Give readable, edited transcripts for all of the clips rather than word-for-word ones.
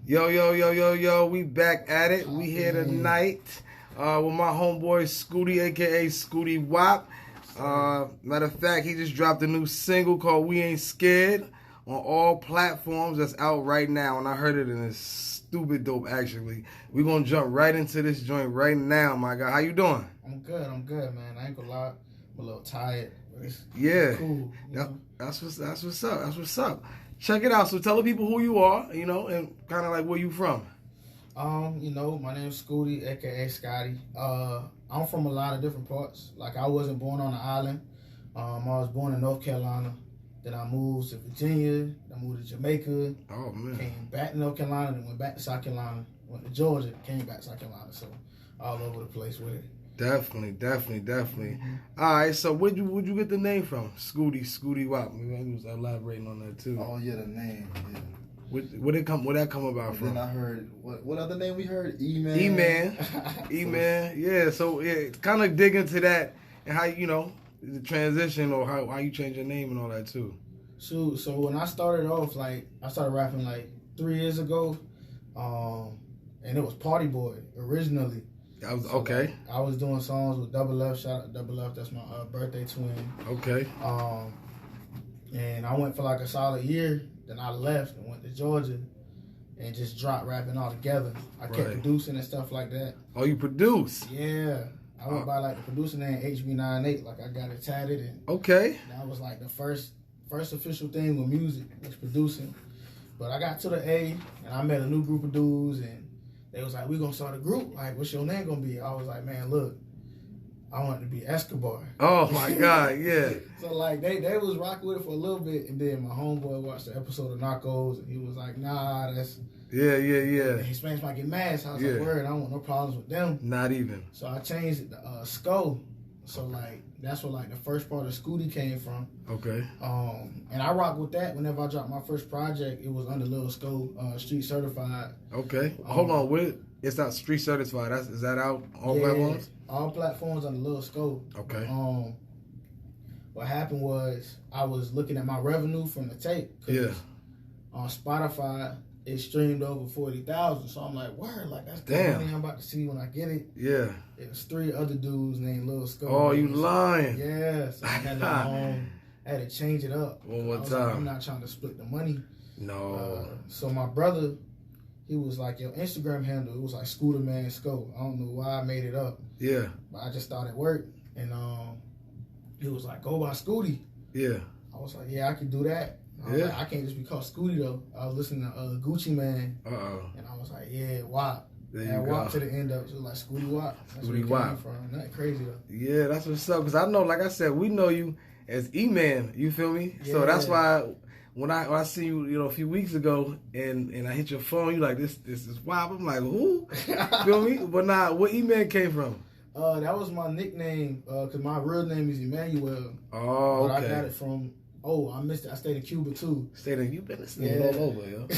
Yo, we back at it. We here tonight with my homeboy Scootie, aka Scootie Wop. Matter of fact, he just dropped a new single called We Ain't Scared on all platforms that's out right now. And I heard it and it's stupid dope, actually. We're going to jump right into this joint right now, my guy. How you doing? I'm good, man. I ain't gonna lie. I'm a little tired. It's cool. That's what's up. Check it out. So tell the people who you are, and kind of like where you from. My name's Scootie, aka Scotty. I'm from a lot of different parts. Like, I wasn't born on an island. I was born in North Carolina. Then I moved to Virginia. I moved to Jamaica. Oh, man. Came back to North Carolina, then went back to South Carolina. Went to Georgia, came back to South Carolina. So all over the place with it. Definitely. Mm-hmm. All right, so where'd you get the name from? Scootie Wop. Maybe I was elaborating on that too. Oh yeah, the name. Yeah. Where that come about from? Then I heard what other name we heard? E-Man. E-Man. Yeah. So kind of dig into that and how the transition or how you change your name and all that too. So when I started off, I started rapping 3 years ago, and it was Party Boy originally. I was okay. I was doing songs with Double F. Shout out Double F. That's my birthday twin. Okay. And I went for a solid year. Then I left and went to Georgia, and just dropped rapping altogether. I kept producing and stuff like that. Oh, you produce? Yeah. I went by the producer name HB98. I got it tatted, and okay. That was the first official thing with music was producing. But I got to the A, and I met a new group of dudes, and they was like, we gonna start a group. What's your name gonna be? I was like, man, look, I want it to be Escobar. Oh my God, yeah. So they was rocking with it for a little bit, and then my homeboy watched the episode of Narcos, and he was like, nah, that's yeah. And Hispanics might get mad. So I was like, word, I don't want no problems with them. Not even. So I changed it to Sco. So that's where the first part of Scootie came from. Okay. And I rock with that. Whenever I dropped my first project, it was under Lil Sco, Street Certified. Okay. Hold on, it's not Street Certified. Is that out all platforms? All platforms under Lil Sco. Okay. What happened was I was looking at my revenue from the tape. Yeah. On Spotify, it streamed over 40,000. So I'm like, word, that's the money I'm about to see when I get it. Yeah. It was 3 other dudes named Lil Sco. Oh, you lying? Yeah. So I had to change it up. One more time. I'm not trying to split the money. No. So my brother, he was like, your Instagram handle, it was Scooter Man Sco. I don't know why I made it up. Yeah. But I just started work, and he was like, go by Scootie. Yeah. I was like, yeah, I can do that. I was like, I can't just be called Scootie though. I was listening to Gucci Man. And I was like, yeah, Wop. And Wop to the end of it. So Scootie Wop. That's where it came from. Nothing crazy though. Yeah, that's what's up. Because I know, like I said, we know you as E-Man. You feel me? Yeah. So that's why when I see you, a few weeks ago, and I hit your phone, you like, this is Wop. I'm like, who? Feel me? But where E-Man came from? That was my nickname, because my real name is Emmanuel. Oh, okay. But I got it from, I missed it. I stayed in Cuba, too. You've been all over, yo.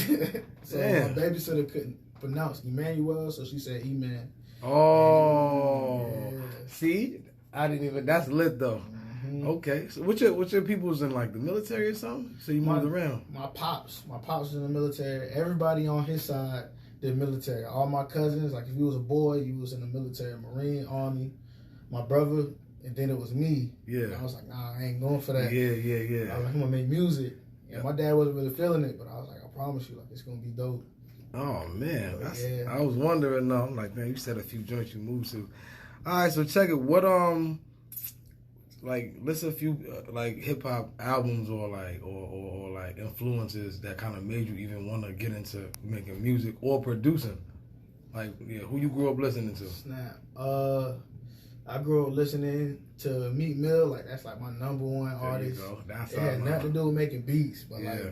So my babysitter couldn't pronounce Emmanuel, so she said E-Man. Oh. Yeah. See? I didn't even, that's lit, though. Mm-hmm. Okay. So what your people's in, the military or something? So you moved around? My pops was in the military. Everybody on his side did military. All my cousins, if you was a boy, you was in the military, Marine, Army. My brother, and then it was me. Yeah. And I was like, nah, I ain't going for that. Yeah. I was like, I'm gonna make music. And my dad wasn't really feeling it, but I was like, I promise you, it's gonna be dope. Oh man, I was wondering though. I'm like, man, you said a few joints you moved to. All right, so check it. What list a few hip hop albums or influences that kind of made you even want to get into making music or producing. Who you grew up listening to? Snap. I grew up listening to Meek Mill. That's my number one artist. There you go. That's it had nothing to do with making beats, but yeah.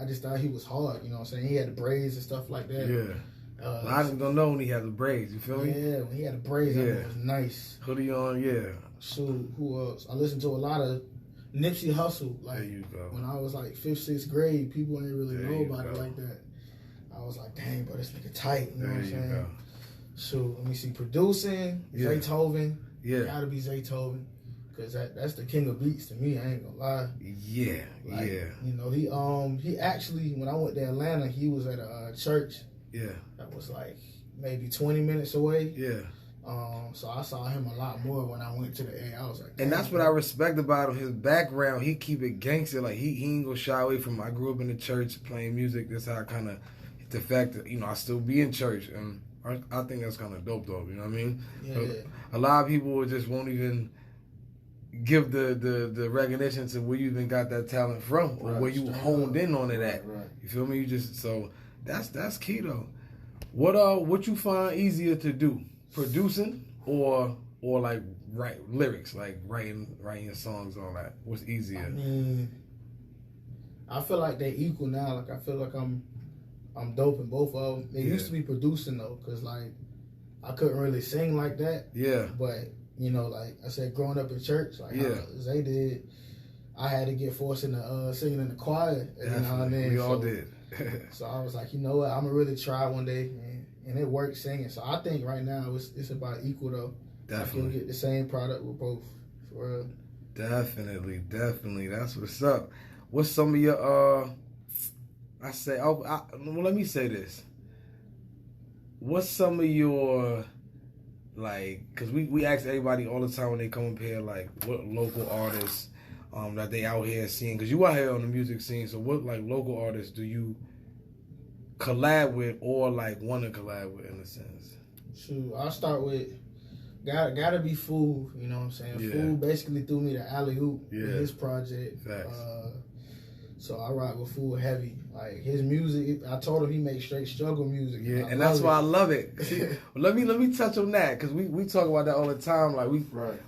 I just thought he was hard. You know what I'm saying? He had the braids and stuff like that. Yeah. A lot of people don't know when he had the braids. You feel me? Yeah, when he had the braids, it was nice. Hoodie on, yeah. So who else? I listened to a lot of Nipsey Hussle. There you go. When I was 5th, 6th grade, people didn't really know about it like that. I was like, dang, bro, this nigga tight. You know what I'm saying? Go. So let me see. Producing, Zaytoven. Yeah. Gotta be Zaytoven. Cause that's the king of beats to me. I ain't gonna lie. Yeah. He actually, when I went to Atlanta, he was at a church. Yeah. That was like maybe 20 minutes away. Yeah. So I saw him a lot more when I went to the A. I was like, and that's what I respect about him. His background, he keep it gangster. Like he ain't gonna shy away from. I grew up in the church playing music. That's how I kind of the fact that I still be in church, and I think that's kind of dope, though. You know what I mean? Yeah. A lot of people just won't even give the recognition to where you even got that talent from, or where you honed in on it at. Right. You feel me? You just so that's key though. What you find easier to do, producing or like write lyrics, like writing your songs, all that? What's easier? I mean, I feel like they equal now. Like I feel like I'm dope in both of them. It used to be producing though, cause like I couldn't really sing like that. Yeah. But like I said, growing up in church, like how Zay did, I had to get forced into singing in the choir every now and then. We all did. So I was like, you know what, I'm gonna really try one day, and it worked singing. So I think right now it's about equal though. Definitely. I can get the same product with both. For real. Definitely. That's what's up. What's some of your let me say this. What's some of your, like, because we ask everybody all the time when they come up here, like, what local artists that they out here seeing, because you out here on the music scene, so what, like, local artists do you collab with or, like, want to collab with in a sense? Shoot, I'll start with, gotta be Fool, you know what I'm saying? Yeah. Fool basically threw me the alley-oop with his project. Facts. So I rock with Fool heavy. Like his music, I told him he makes straight struggle music. Yeah, and that's why I love it. See, let me touch on that, because we talk about that all the time. Like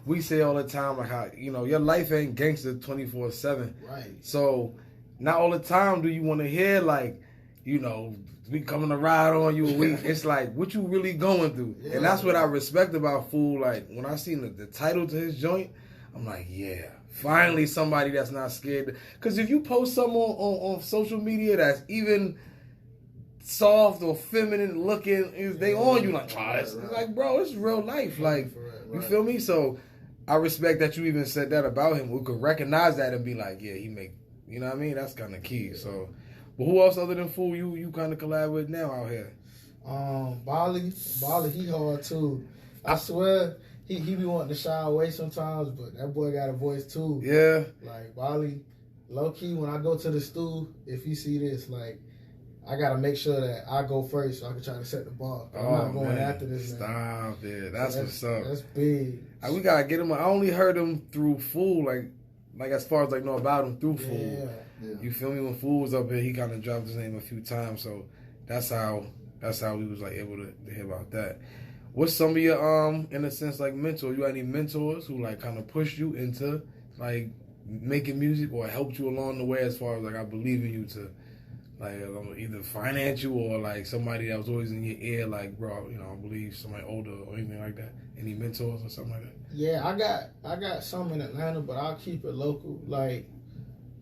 we say all the time, like how your life ain't gangster 24/7. Right. So not all the time do you want to hear like we coming to ride on you. It's like what you really going through, and that's what I respect about Fool. Like when I seen the title to his joint, I'm like, yeah. Finally, somebody that's not scared. Because if you post something on social media that's even soft or feminine looking, they on you like, it's like, bro, it's real life. Like, you feel me? So I respect that you even said that about him. We could recognize that and be like, yeah, he make, you know what I mean? That's kind of key. So, but who else other than Fool you kind of collab with now out here? Bali, he hard too. I swear. He be wanting to shy away sometimes, but that boy got a voice too. Yeah. Like, Bali, low key, when I go to the stool, if you see this, like, I got to make sure that I go first so I can try to set the bar. I'm not going after this man. Stop it. That's what's up. That's big. We got to get him. I only heard him through Fool, like as far as I know about him through Fool. Yeah. You feel me? When Fool was up here, he kind of dropped his name a few times, so that's how we was like able to hear about that. What's some of your in a sense like mentors? You got any mentors who like kind of pushed you into like making music or helped you along the way as far as like I believe in you to like either finance you or like somebody that was always in your ear like bro I believe somebody older or anything like that? Any mentors or something like that? Yeah, I got some in Atlanta, but I'll keep it local. Like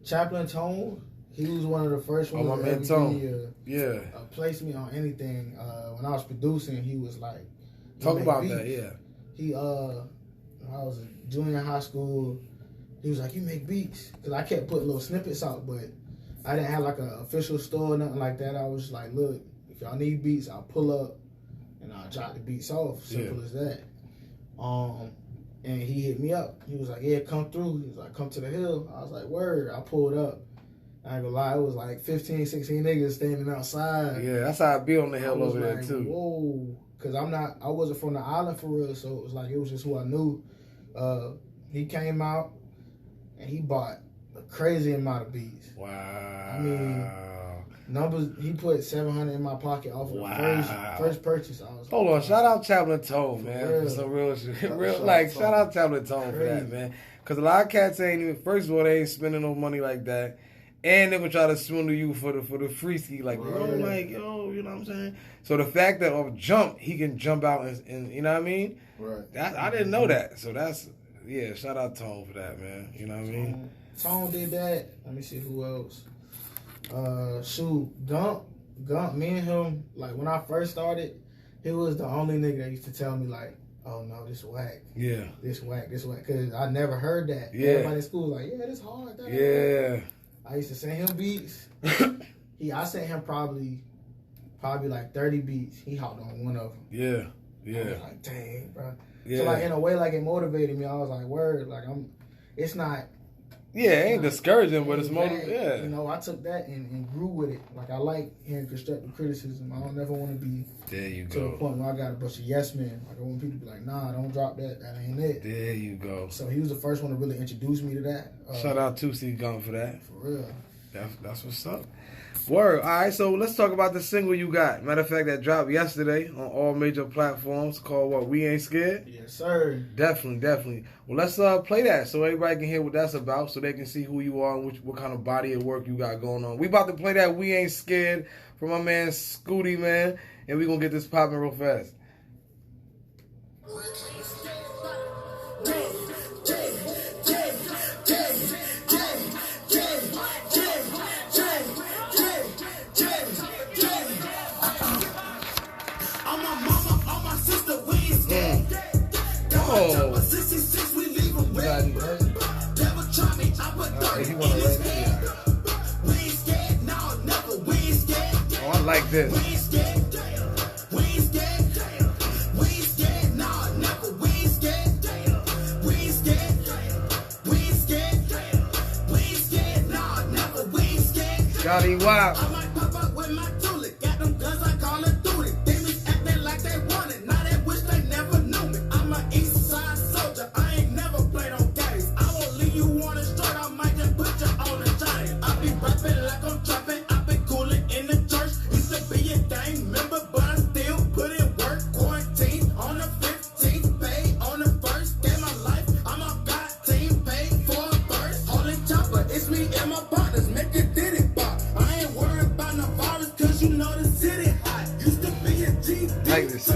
Chaplain Tone, he was one of the first ones my man Tone. Placed me on anything. When I was producing, he was like. Talk about that, yeah. He, when I was in junior high school, he was like, you make beats. Because I kept putting little snippets out, but I didn't have like an official store or nothing like that. I was just like, look, if y'all need beats, I'll pull up and I'll drop the beats off. Simple as that. And he hit me up. He was like, yeah, come through. He was like, come to the hill. I was like, word. I pulled up. I ain't gonna lie, it was like 15, 16 niggas standing outside. Yeah, that's how I be on the hill over there too. Whoa. Because I wasn't from the island for real, so it was like, it was just who I knew. He came out, and he bought a crazy amount of beats. Wow. I mean, numbers, he put $700 in my pocket off of the first purchase. I was Hold on, shout out Chaplain Tone, man, for some real shit. Shout out Chaplain Tone for that, man. Because a lot of cats ain't even, first of all, they ain't spending no money like that. And they gonna try to swindle you for the free ski, like you know what I'm saying. So the fact that off jump he can jump out and you know what I mean. Right. I didn't know that. So that's shout out Tone for that, man. You know what I mean. Tone did that. Let me see who else. Gump. Me and him, like when I first started, he was the only nigga that used to tell me like, oh no, this whack. Yeah. This whack. Because I never heard that. Yeah. Everybody in school was like, yeah, this hard. Yeah. I used to send him beats. I sent him probably probably like 30 beats. He hopped on one of them. Yeah, I was like, dang, bro. Yeah. So like in a way, like it motivated me. I was like, word, like it's not. Yeah, it ain't discouraging, but it's motivating. Yeah. You know, I took that and grew with it. Like I like hearing constructive criticism. I don't never want to be There you to go. the point where I got a bunch of yes men. Like I want people to be like, nah, don't drop that. That ain't it. There you go. So he was the first one to really introduce me to that. Shout out to C Gun for that. For real. That's what's up. Word. All right, so let's talk about the single you got. Matter of fact, that dropped yesterday on all major platforms called what? We Ain't Scared? Yes, sir. Definitely. Well, let's play that so everybody can hear what that's about, so they can see who you are and what kind of body of work you got going on. We about to play that We Ain't Scared from my man Scootie, man, and we gonna get this popping real fast. Oh, I like this. Scotty Wild. Like this.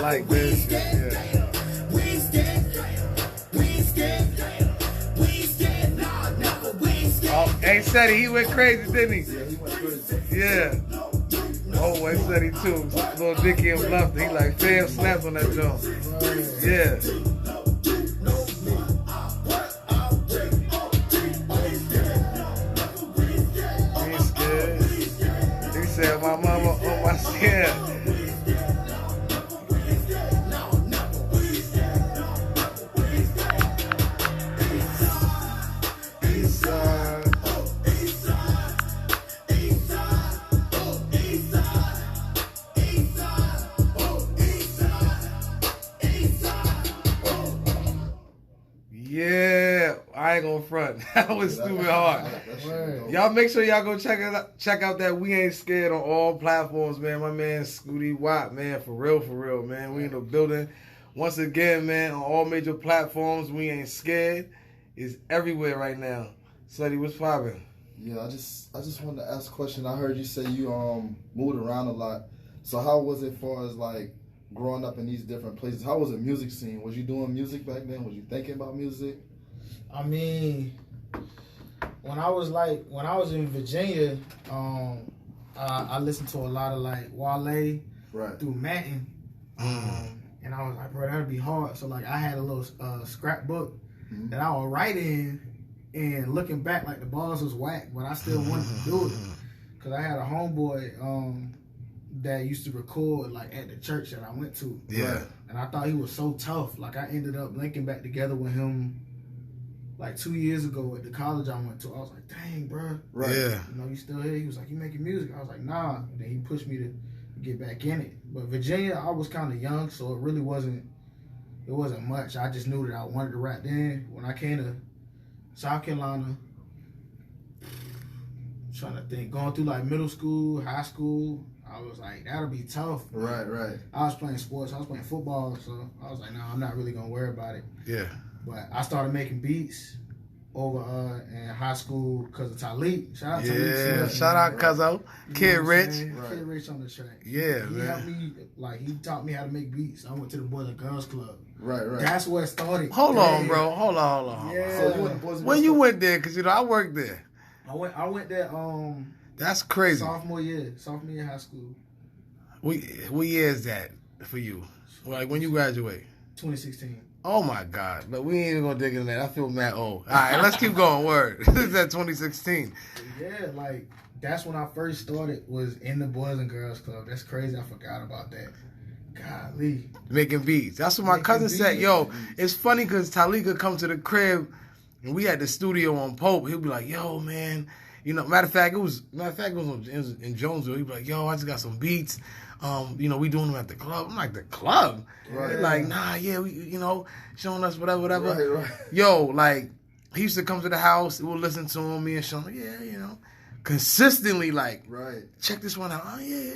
Like this. Hey, said he went crazy, didn't he? Yeah, he went crazy. Yeah. Oh, I said he too. Little Dicky and left. He like fam snaps on that joint. Yeah. He ain't scared. He said, my mama on my skin. Yeah, I ain't gonna front. That was stupid hard. Y'all make sure y'all go check out that We Ain't Scared on all platforms, man. My man Scootie Watt, man, for real, man. We in the building. Once again, man, on all major platforms, We Ain't Scared is everywhere right now. Suddy, what's poppin'? Yeah, I just wanted to ask a question. I heard you say you moved around a lot. So how was it far as like growing up in these different places? How was the music scene? Was you doing music back then? Was you thinking about music? I mean, when I was in Virginia, I listened to a lot of like Wale through Manton, and I was like, bro, that'd be hard. So like, I had a little scrapbook that I would write in, and looking back, like the bars was whack, but I still wanted to do it because I had a homeboy that used to record like at the church that I went to. Yeah. And I thought he was so tough. Like I ended up linking back together with him like 2 years ago at the college I went to. I was like, dang, bro. Right. Yeah. You know, you still here? He was like, you making music? I was like, nah. And then he pushed me to get back in it. But Virginia, I was kind of young, so it really wasn't much. I just knew that I wanted to rap then. When I came to South Carolina, trying to think, going through like middle school, high school, I was like, that'll be tough. Right. I was playing sports. I was playing football, so I was like, no, I'm not really going to worry about it. Yeah. But I started making beats over in high school because of Talib. Shout out Talib. Yeah, shout out Cuzzo. Kid Rich. Kid Rich on the track. Yeah, he man. helped me, like, he taught me how to make beats. I went to the Boys and Girls Club. Right. That's where it started. Hold on, bro. Hold on. Yeah. So you went to Boys and When Girls you Club? went there, because, I worked there. I went there That's crazy. sophomore year high school. What year is that for you? Like, when you graduate? 2016. Oh, my God. But we ain't even going to dig into that. I feel mad old. All right, let's keep going. Word. This is at 2016. Yeah, like, that's when I first started, was in the Boys and Girls Club. That's crazy. I forgot about that. Golly. Making beats. That's what my Making cousin said. beats. Yo, it's funny because Talika come to the crib and we had the studio on Pope. He'll be like, yo, man. Matter of fact, it was in Jonesville. He'd be like, yo, I just got some beats. We doing them at the club. I'm like, the club? Right. He's like, nah, yeah, we, showing us whatever. Right. Yo, like, he used to come to the house. We'll listen to him, me and Sean. Yeah, consistently, like, Right. check this one out. Oh, yeah.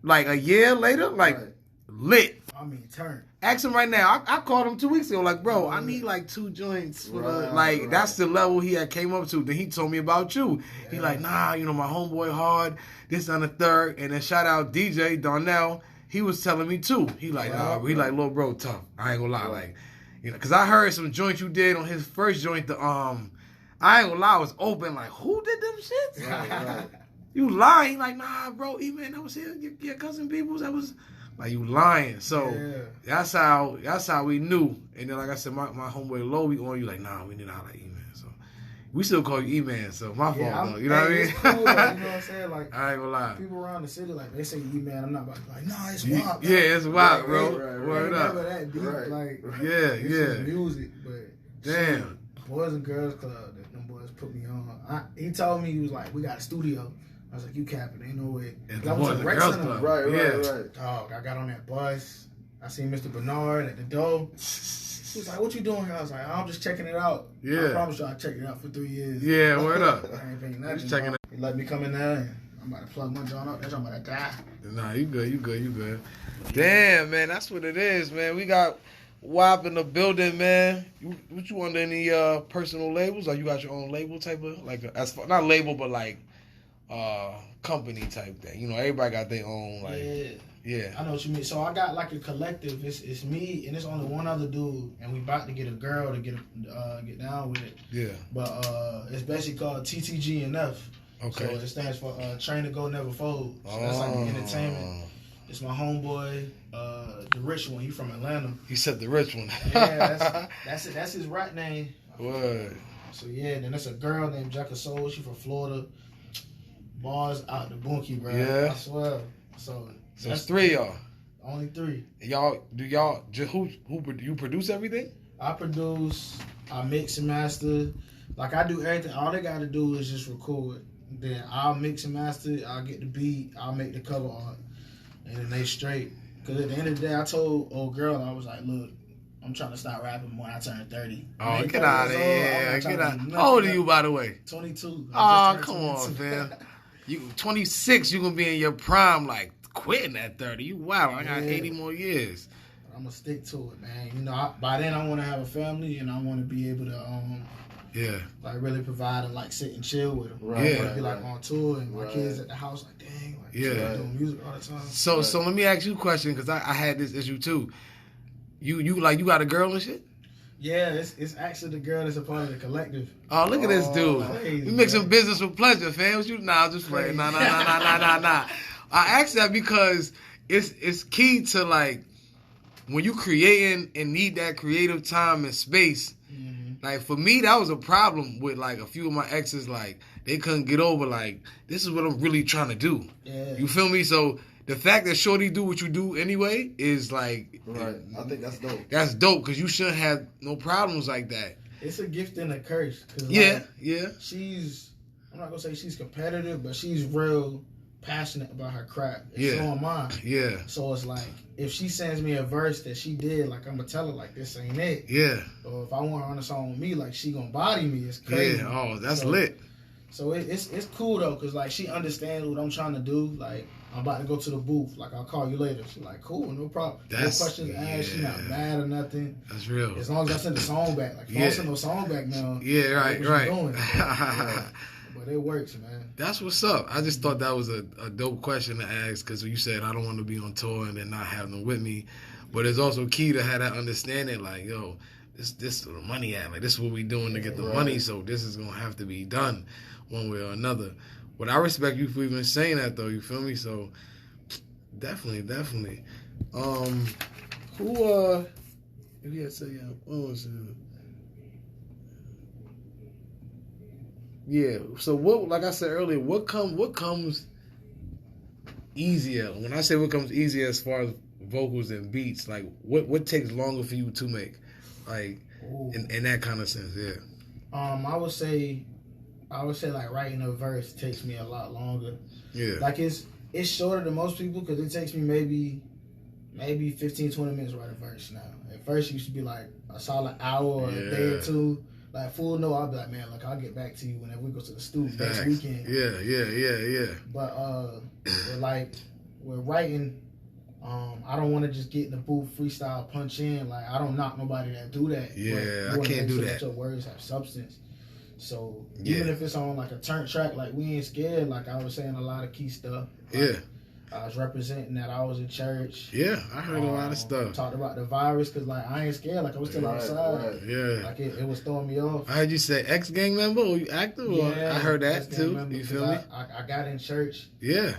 Like, a year later, like, Right. lit. I mean, turn. Ask him right now. I called him 2 weeks ago. Like, bro, I need like 2 joints. For Right. that's the level he had came up to. Then he told me about you. Yeah. He like, nah, my homeboy hard. This on the third. And then shout out DJ Darnell. He was telling me too. He like, nah, he like, little bro, tough. I ain't gonna lie, Right. like, because I heard some joints you did on his first joint. The I ain't gonna lie, I was open. Like, who did them shits? Right. You lying? Like, nah, bro. Man, that was here. Your cousin Peoples. That was. Like, you lying. So that's how we knew. And then, like I said, my homeboy Low, we on you like, nah, we need to holler at E-Man. So we still call you E-Man. So my fault though. You know what I mean? It's cool, though, you know what I'm saying? Like, I ain't gonna lie. people around the city, like, they say E-Man, I'm not about to be like, nah, it's wild. Yeah, it's wild, bro. Right. Word up. Never that deep, Right. like, Yeah, it's yeah. just music, but Damn. shit, Boys and Girls Club, that them boys put me on. He told me, he was like, we got a studio. I was like, you capping, ain't no way. It's I the was Boys at and Rec Girls Center. Club. Right. Dog, I got on that bus. I seen Mr. Bernard at the door. He was like, what you doing here? I was like, I'm just checking it out. Yeah. I promise you I checked it out for 3 years. Yeah, word up. I ain't paying nothing. Just checking it. He let me come in there and I'm about to plug my joint up. That joint about to die. Nah, you good. Damn, man, that's what it is, man. We got WAP in the building, man. What you under any personal labels? Or you got your own label type of, like, not label, but like company type thing? Everybody got their own, like, yeah. I know what you mean. So I got like a collective. It's me and it's only one other dude, and we about to get a girl to get down with it. Yeah. But it's basically called TTGNF. Okay. So it stands for Train to Go Never Fold. So that's like entertainment. It's my homeboy, the rich one. He from Atlanta. He said the rich one. Yeah, that's his rap name. Word. So yeah, then there's a girl named Jacka Soul. She from Florida. Bars out the bunkie, bro. Yeah. I swear. So it's 3 of y'all. Only 3. Who you produce everything? I produce, I mix and master. Like, I do everything. All they got to do is just record. Then I'll mix and master. I'll get the beat. I'll make the cover art. And then they straight. Because at the end of the day, I told old girl, I was like, look, I'm trying to start rapping when I turn 30. Oh, get out of here. Get out. How old are you, by the way? 22. Oh, come on, man. You 26, you're going to be in your prime, like, quitting at 30. You wow, I got 80 more years. I'm going to stick to it, man. By then I want to have a family and I want to be able to, like, really provide and, like, sit and chill with them. Right. I want to be, like, on tour and my kids at the house, like, dang, like, doing music all the time. So let me ask you a question, because I had this issue, too. You got a girl and shit? Yeah, it's actually the girl that's a part of the collective. Oh, look at this dude. Crazy, We mixing man. business with pleasure, fam. What you? Nah, I'm just playing. Nah. I asked that because it's key to, like, when you creating and need that creative time and space. Mm-hmm. Like, for me, that was a problem with, like, a few of my exes. Like, they couldn't get over, like, this is what I'm really trying to do. Yeah. You feel me? So the fact that Shorty do what you do anyway is, like... Right. I think that's dope. That's dope, because you shouldn't have no problems like that. It's a gift and a curse. Cause, Yeah. She's, I'm not going to say she's competitive, but she's real passionate about her craft. And so am I. Yeah. So it's like, if she sends me a verse that she did, like, I'm going to tell her, like, this ain't it. Yeah. Or if I want her on a song with me, like, she going to body me. It's crazy. Yeah. Oh, that's lit. So it's cool, though, because, like, she understands what I'm trying to do. Like, I'm about to go to the booth. Like, I'll call you later. She's like, cool, no problem. No questions asked. She's not mad or nothing. That's real. As long as I send the song back. Like, if I don't send no song back now. Yeah, right. But it works, man. That's what's up. I just thought that was a dope question to ask, because you said I don't want to be on tour and then not have them with me. But it's also key to have that understanding, like, yo, this is the money at. Like, this is what we doing to get the money, so this is going to have to be done one way or another. But I respect you for even saying that, though, you feel me? So, definitely. If you had to say, what was it? Yeah, so what, like I said earlier, what comes easier? When I say what comes easier as far as vocals and beats, like what takes longer for you to make, like in that kind of sense, yeah. I would say like writing a verse takes me a lot longer. Yeah. Like it's shorter than most people because it takes me maybe 15, 20 minutes to write a verse now. At first it used to be like a solid hour or a day or two. Like full no, I'll be like, man, look, I'll get back to you whenever we go to the studio next weekend. Yeah. But with writing, I don't want to just get in the booth freestyle punch in. Like I don't knock nobody that do that. Yeah, I can't do that. Your words have substance. So even if it's on like a turn track, like we ain't scared. Like I was saying a lot of key stuff. Like, I was representing that I was in church. Yeah, I heard a lot of stuff. Talked about the virus because like I ain't scared. Like I was still outside. Right. Yeah. Like it was throwing me off. I heard you say ex-gang member or you active? Or I heard that too. You feel me? I got in church. Yeah.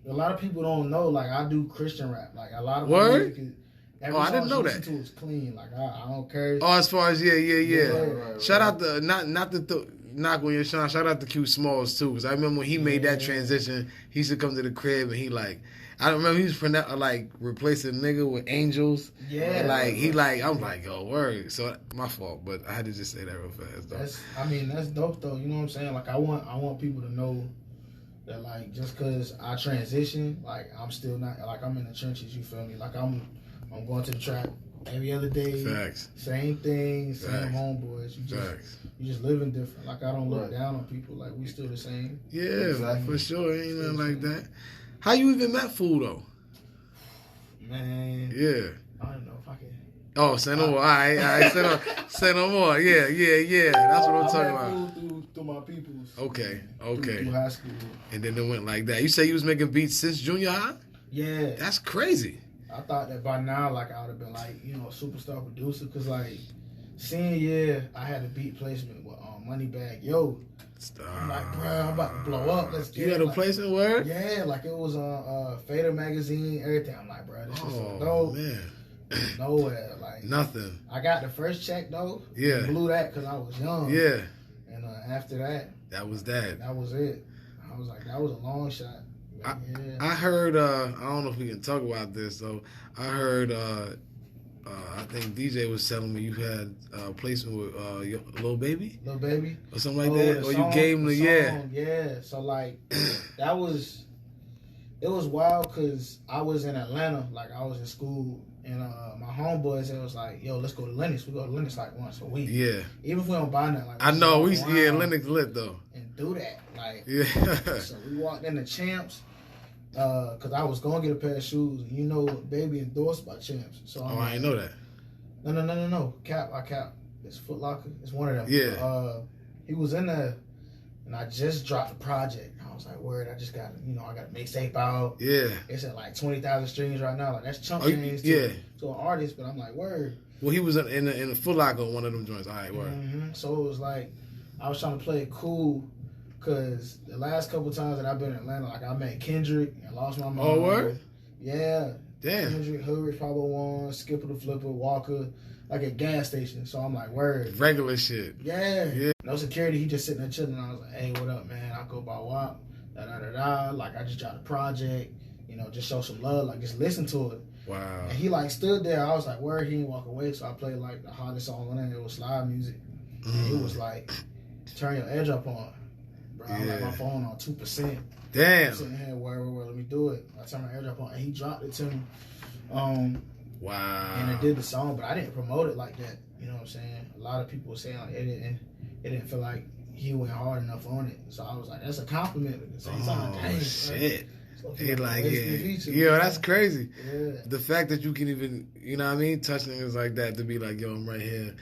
A lot of people don't know. Like I do Christian rap. Like a lot of word. Music I didn't know that. To is clean. Like I don't care. Oh, as far as yeah. Right. Shout out to not to knock on your shine. Shout out to Q Smalls too, because I remember when he made that transition. He used to come to the crib and he like, I don't remember he was like replacing nigga with angels. Yeah. And like he like I'm like, yo, word. So my fault, but I had to just say that real fast though. That's dope though. You know what I'm saying? Like I want people to know that like just cause I transition, like I'm still not like I'm in the trenches. You feel me? Like I'm going to the trap every other day. Facts. Same thing, same homeboys. You just living different. Like I don't look down on people. Like we still the same. Yeah, for sure. Ain't nothing like that. How you even met Fool though? Man. Yeah. I don't know if I can. Oh, say no more. All right. Say no more. Yeah. That's what I'm talking about. Through my peoples. Okay. Through high school. And then it went like that. You say you was making beats since junior high? Yeah. That's crazy. I thought that by now, like, I would have been, like, you know, a superstar producer. Because, like, senior year, I had a beat placement with Moneybag Yo. I'm like, bro, I'm about to blow up. Let's get it. You had a placement word? Yeah, like, it was on Fader magazine, everything. I'm like, bro, this is so dope. Man. Nowhere. Like, nothing. I got the first check, though. Yeah. Blew that because I was young. Yeah. And after that. That was that. That was it. I was like, that was a long shot. I heard, I don't know if we can talk about this, though. I heard, I think DJ was telling me you had a placement with Lil Baby? Lil Baby? Or something like that? Or you gave him Yeah. So, like, it was wild because I was in Atlanta. Like, I was in school, and my homeboys, it was like, yo, let's go to Lennox. We go to Lennox, like, once a week. Yeah. Even if we don't buy nothing. Like, I know. Lennox lit, though. And do that. Like, yeah. So we walked in the Champs. Because I was going to get a pair of shoes. And you know, Baby endorsed by Champs. So I didn't know that. No. I cap. It's Foot Locker. It's one of them. Yeah. He was in there, and I just dropped the project. I was like, word, I just got, I got a mixtape out. Yeah. It's at like 20,000 streams right now. Like, that's chump change to an artist, but I'm like, word. Well, he was in the Foot Locker on one of them joints. All right, word. Mm-hmm. So it was like, I was trying to play it cool. Because the last couple times that I've been in Atlanta, like I met Kendrick and lost my mind. Oh, word? Yeah. Damn. Kendrick, Hood, Pablo One, Skipper the Flipper, Walker, like at gas station. So I'm like, word. Regular shit. Yeah. No security. He just sitting there chilling. I was like, hey, what up, man? I go by WAP. Da-da-da-da. Like, I just dropped a project. Just show some love. Like, just listen to it. Wow. And he, like, stood there. I was like, word, he didn't walk away. So I played, like, the hottest song on there. It was slide music. And it was like, turn your edge up on. I like my phone on 2%. Damn. I'm sitting here, where, let me do it. I turned my airdrop on, and he dropped it to me. Wow. And I did the song, but I didn't promote it like that. You know what I'm saying? A lot of people were saying like it didn't feel like he went hard enough on it. So I was like, that's a compliment. At the same time, dang, shit. He like, that's crazy. Yeah. The fact that you can even, touch niggas like that to be like, yo, I'm right here.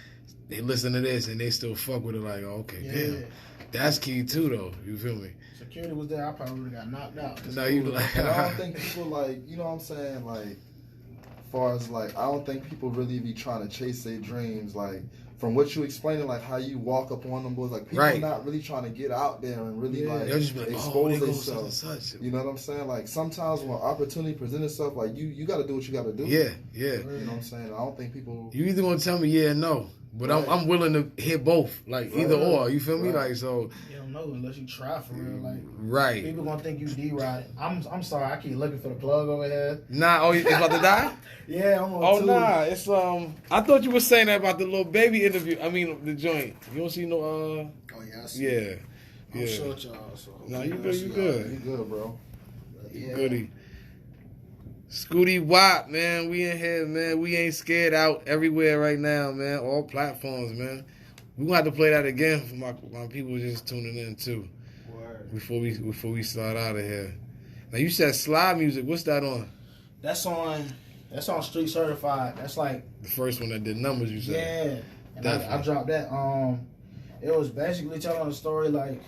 They listen to this and they still fuck with it. Like, okay, damn. That's key too, though. You feel me? Security was there. I probably would have got knocked out. No, you like. I don't think people like, you know what I'm saying? Like, far as like, I don't think people really be trying to chase their dreams. Like, from what you explaining, like how you walk up on them boys, like people Right. not really trying to get out there and really like They'll just be like, expose there themselves. goes such. You know what I'm saying? Like sometimes when opportunity presents itself, like you got to do what you got to do. Yeah. You know what I'm saying? I don't think people. You either gonna tell me yeah or no, but Right. I'm willing to hit both, like either or. You feel me? Right. Like so. You don't know unless you try for real. Like Right. people gonna think you D-Rod. I'm sorry, I keep looking for the plug over here. Nah. Oh, it's about to die. Yeah, I'm on Oh two. nah, it's I thought you were saying that about the little baby interview. I mean the joint. You don't see no Oh yeah, I see. yeah. I'm Yeah. short, y'all. So Nah, you good, you You good. good, bro. Yeah. Goody. Scootie Wop, man, we in here, man. We ain't scared out everywhere right now, man. All platforms, man. We gonna have to play that again for my people just tuning in too. Word. Before we start out of here. Now you said slide music. What's that on? That's on Street Certified. That's like The first one that did numbers. You said. yeah. And I Definitely. dropped that. It was basically telling a story like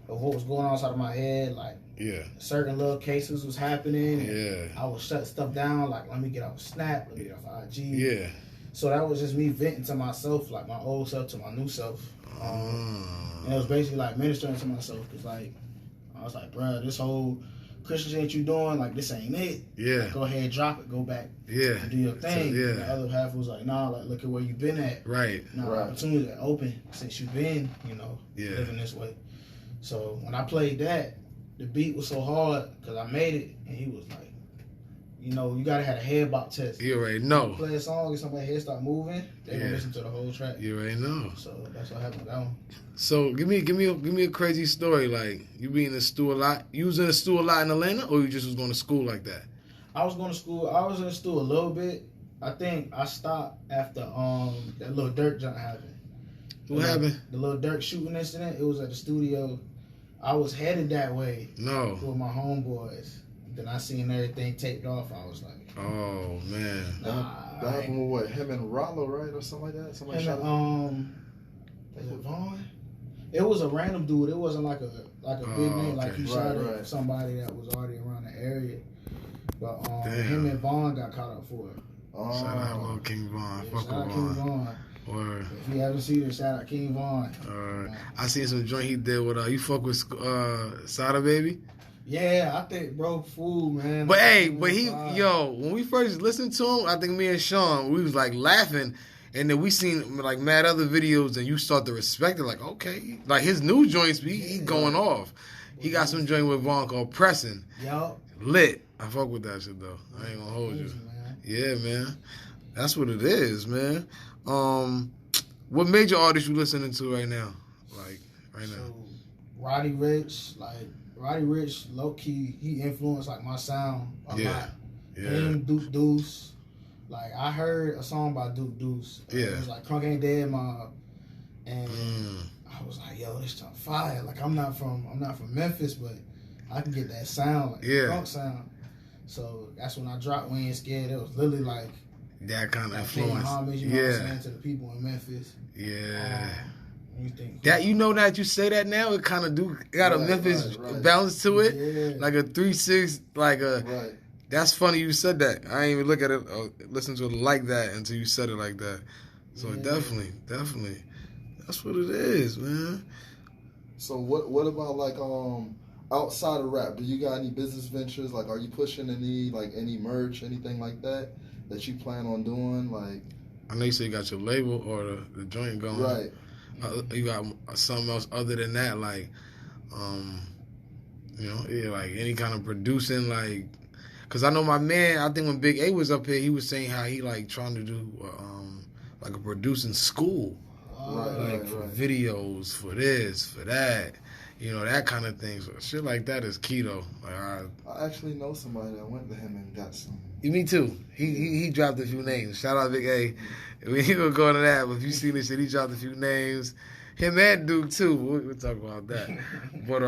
of what was going on inside of my head. Like Yeah. certain little cases was happening. Yeah. I would shut stuff down. Like let me get off Snap. Let me get off IG. Yeah. So that was just me venting to myself, like my old self to my new self. And it was basically like ministering to myself because like I was like, bruh, this whole Christian shit you doing, like this ain't it. Yeah. Like, go ahead, drop it, go back, Yeah. and do your thing. Yeah. And the other half was like, nah, like look at where you been at. Right. Now Right. opportunity that open since you've been, Yeah. living this way. So when I played that, the beat was so hard because I made it, and he was like, you gotta have a head bop test. You already know. Play a song and somebody's head start moving, they gonna Yeah. listen to the whole track. You already know. So that's what happened with that one. So give me a crazy story. Like you be in the stew a lot. You was in the stew a lot in Atlanta, or you just was going to school like that? I was going to school. I was in the school a little bit. I think I stopped after that little Dirk jump happened. What happened? The little Dirk shooting incident. It was at the studio. I was headed that way No. with my homeboys. Then I seen everything taped off. I was like, Oh man. nah. That happened with what? Him and Rollo, right, or something like that. Somebody shot him. Was it Vaughn? It was a random dude. It wasn't like a big name. Like he okay. shot Right. at somebody that was already around the area. But Damn. him and Vaughn got caught up for it. Shout out Lil King Von. Yeah, Fuck shout out with King Von. Vaughn. Or If you haven't seen it, shout out King Vaughn. I seen some joint he did with you fuck with Sada Baby. Yeah, I think bro, fool, man. But hey, King but he Vaughn. when we first listened to him, I think me and Sean, we was like laughing. And then we seen like mad other videos, and you start to respect it. Like, okay, like his new joints, he going off. He got some joint with Vaughn called Pressing. Yup. Lit. I fuck with that shit though. I ain't gonna hold you. Man. Yeah, man. That's what it is, man. What major artists you listening to right now? Like right now. So, Roddy Rich, low key, he influenced like my sound a lot. Yeah. Him, Duke Deuce. Like I heard a song by Duke Deuce. Yeah. It was like Crunk Ain't Dead Mob. And Mm. I was like, yo, this jump fire. Like I'm not from Memphis, but I can get that sound, like Yeah. the Crunk sound. So that's when I dropped We Ain't Scared. It was literally like That kind of like paying influence. homage, you know what I'm Yeah. saying, to the people in Memphis. Yeah. You think That that you say that now, it kind of got a Right, Memphis right. bounce to it, Yeah. like a 3-6, like a. Right. That's funny you said that. I ain't even look at it, or listen to it like that until you said it like that. So Yeah. definitely, that's what it is, man. So what about like outside of rap? Do you got any business ventures? Like, are you pushing any merch, anything like that you plan on doing? Like, I know you say you got your label or the joint going. right? You got something else other than that, like, like any kind of producing, like, cause I know my man. I think when Big A was up here, he was saying how he like trying to do like a producing school, like for videos, for this, for that, that kind of thing. So shit like that is key though. Like, I actually know somebody that went to him and got some. me too. He dropped a few names. Shout out Big A. We ain't gonna go into that, but if you see this shit, he dropped a few names. Him and Duke too. We'll talk about that. But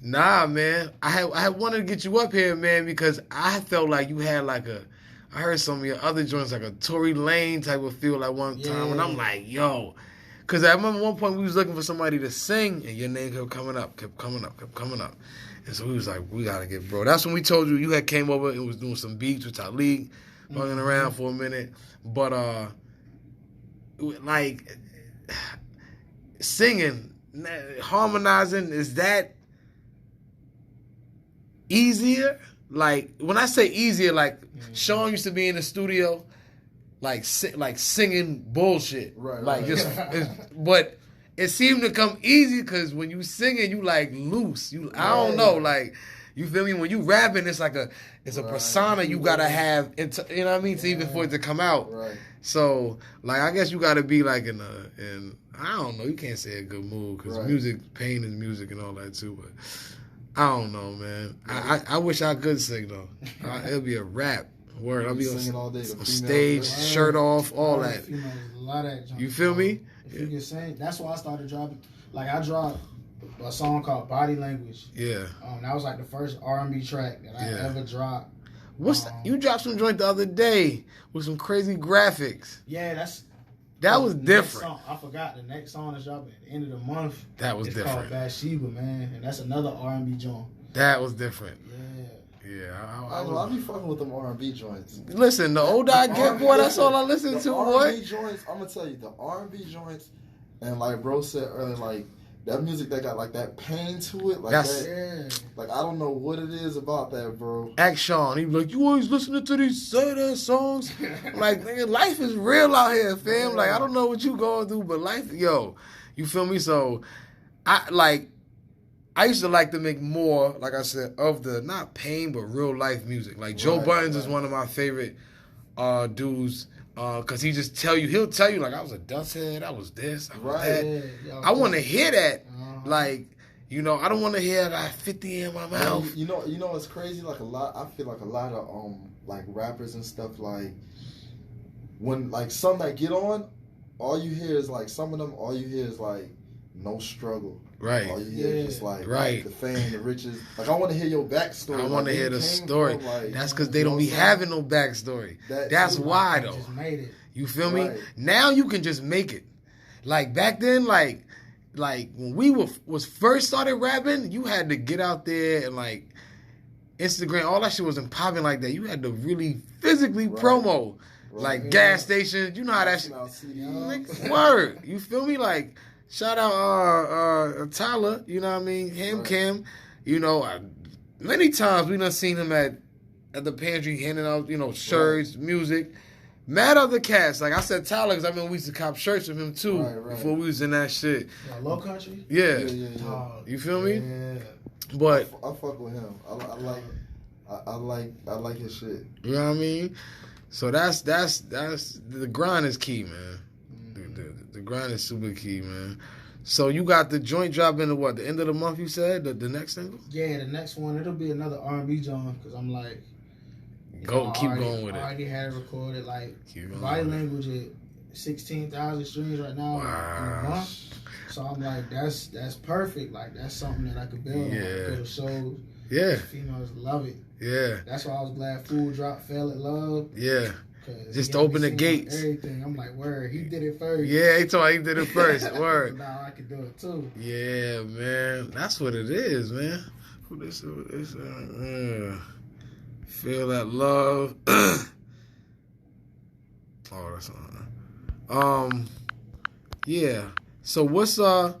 nah, man. I had wanted to get you up here, man, because I felt like you had like I heard some of your other joints like a Tory Lane type of feel at one time, and I'm like, yo. Because I remember one point we was looking for somebody to sing, and your name kept coming up. And so we was like, we gotta get bro. That's when we told you had came over and was doing some beats with Talik. fucking around for a minute. But like singing, harmonizing, is that easier? Like when I say easier, like Sean used to be in the studio, like singing bullshit, Right. but it seemed to come easy because when you singing, you like loose. I don't know, like you feel me. When you rapping, it's like a persona you gotta have, you know what I mean, to even for it to come out. Right. So like I guess you gotta be like in I don't know. You can't say a good mood because music, pain is music and all that too, but. I don't know, man. I wish I could sing though. It'll be a rap. Word. I'll be singing all day. On stage, shirt off, all that. A lot of that. You feel me? If you can sing, that's why I started dropping. Like I dropped a song called "Body Language." Yeah. That was like the first R&B track that I ever dropped. You dropped some joint the other day with some crazy graphics. Yeah, that was different. I forgot the next song that's dropping at the end of the month. That was different. It's called Bathsheba, man, and that's another R&B joint. That was different. Yeah. I be fucking with them R&B joints. Listen, the older I get, boy, that's all I listen to, boy. R&B joints, I'm gonna tell you, the R&B joints, and like bro said earlier, like that music that got like that pain to it, like like I don't know what it is about that, bro. Ask Sean, he be like, you always listening to these sad-ass songs? Like, nigga, life is real out here, fam. Like, I don't know what you going through, but life, yo, you feel me? So, I used to like to make more, like I said, of the, not pain, but real life music. Like, Joe Buttons is one of my favorite dudes, because he'll tell you, like, I was a dust head, I was this, I was that. Yeah, I want to hear that. Like, you know, I don't want to hear that 50 in my mouth. You know what's crazy? Like I feel like a lot of like rappers and stuff, like when like some that get on, all you hear is like some of them. All you hear is like no struggle. Right. All you hear is just like the fame, the riches. Like I want to hear your backstory. I want to hear the story. Like, that's because they don't be having no backstory. That's why though. Just made it. You feel me? Now you can just make it. Like back then, like when we was first started rapping, you had to get out there and like Instagram, all that shit wasn't popping like that. You had to really physically promo, like gas stations. You know how that shit. Word, you feel me? Like shout out Tyler. You know what I mean? Kim. You know, many times we done seen him at the pantry handing out shirts, music. Mad other cats. Like I said, Tyler, because I remember we used to cop shirts from him too before we was in that shit. Low Country? Yeah. You feel me? Yeah. But I fuck with him. I like his shit. You know what I mean? So that's the grind is key, man. The grind is super key, man. So you got the joint drop in the end of the month? You said the next single? Yeah, the next one it'll be another R&B joint because I'm like. Keep going with it. I already had it recorded. Like, Body Language at 16,000 streams right now in a month. So I'm like, that's perfect. Like, that's something that I could build on. Go to shows. Yeah. Females love it. Yeah. That's why I was glad Fool dropped Fell at Love. Yeah. Just to open the gates. Everything. I'm like, word, he did it first. Yeah, he told me he did it first. Word. Now I can do it too. Yeah, man. That's what it is, man. Feel that love. Oh, that's yeah. So what's what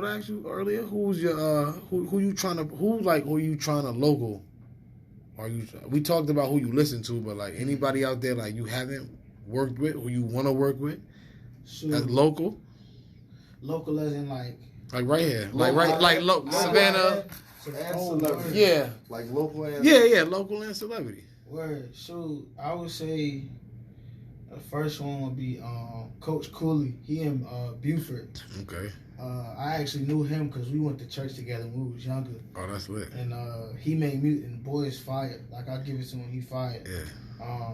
I asked you earlier? Who's your who you trying to local? We talked about who you listen to, but like anybody out there like you haven't worked with, who you want to work with? That's local. Local as in like right here, Savannah. And celebrity. Yeah. Like local and local and celebrity. Word. So I would say the first one would be Coach Cooley. He in Buford. Okay. I actually knew him because we went to church together when we was younger. Oh, that's lit. And he made music and the boy is fire. Like I give it to him, he fired. Yeah.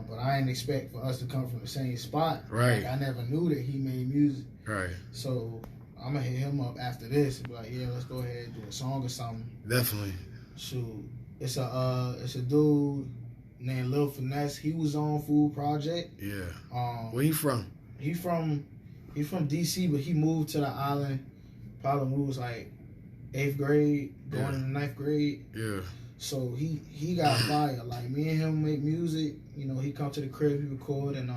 But I didn't expect for us to come from the same spot. Right. Like I never knew that he made music. Right. So I'm gonna hit him up after this and be like, yeah, let's go ahead and do a song or something. Definitely. Shoot, it's a dude named Lil Finesse. He was on Food Project. Yeah. Where he from? He from DC, but he moved to the island. Probably when we was like 8th grade, going into 9th grade. Yeah. So he got fire. Like me and him make music. You know, he come to the crib, he record, and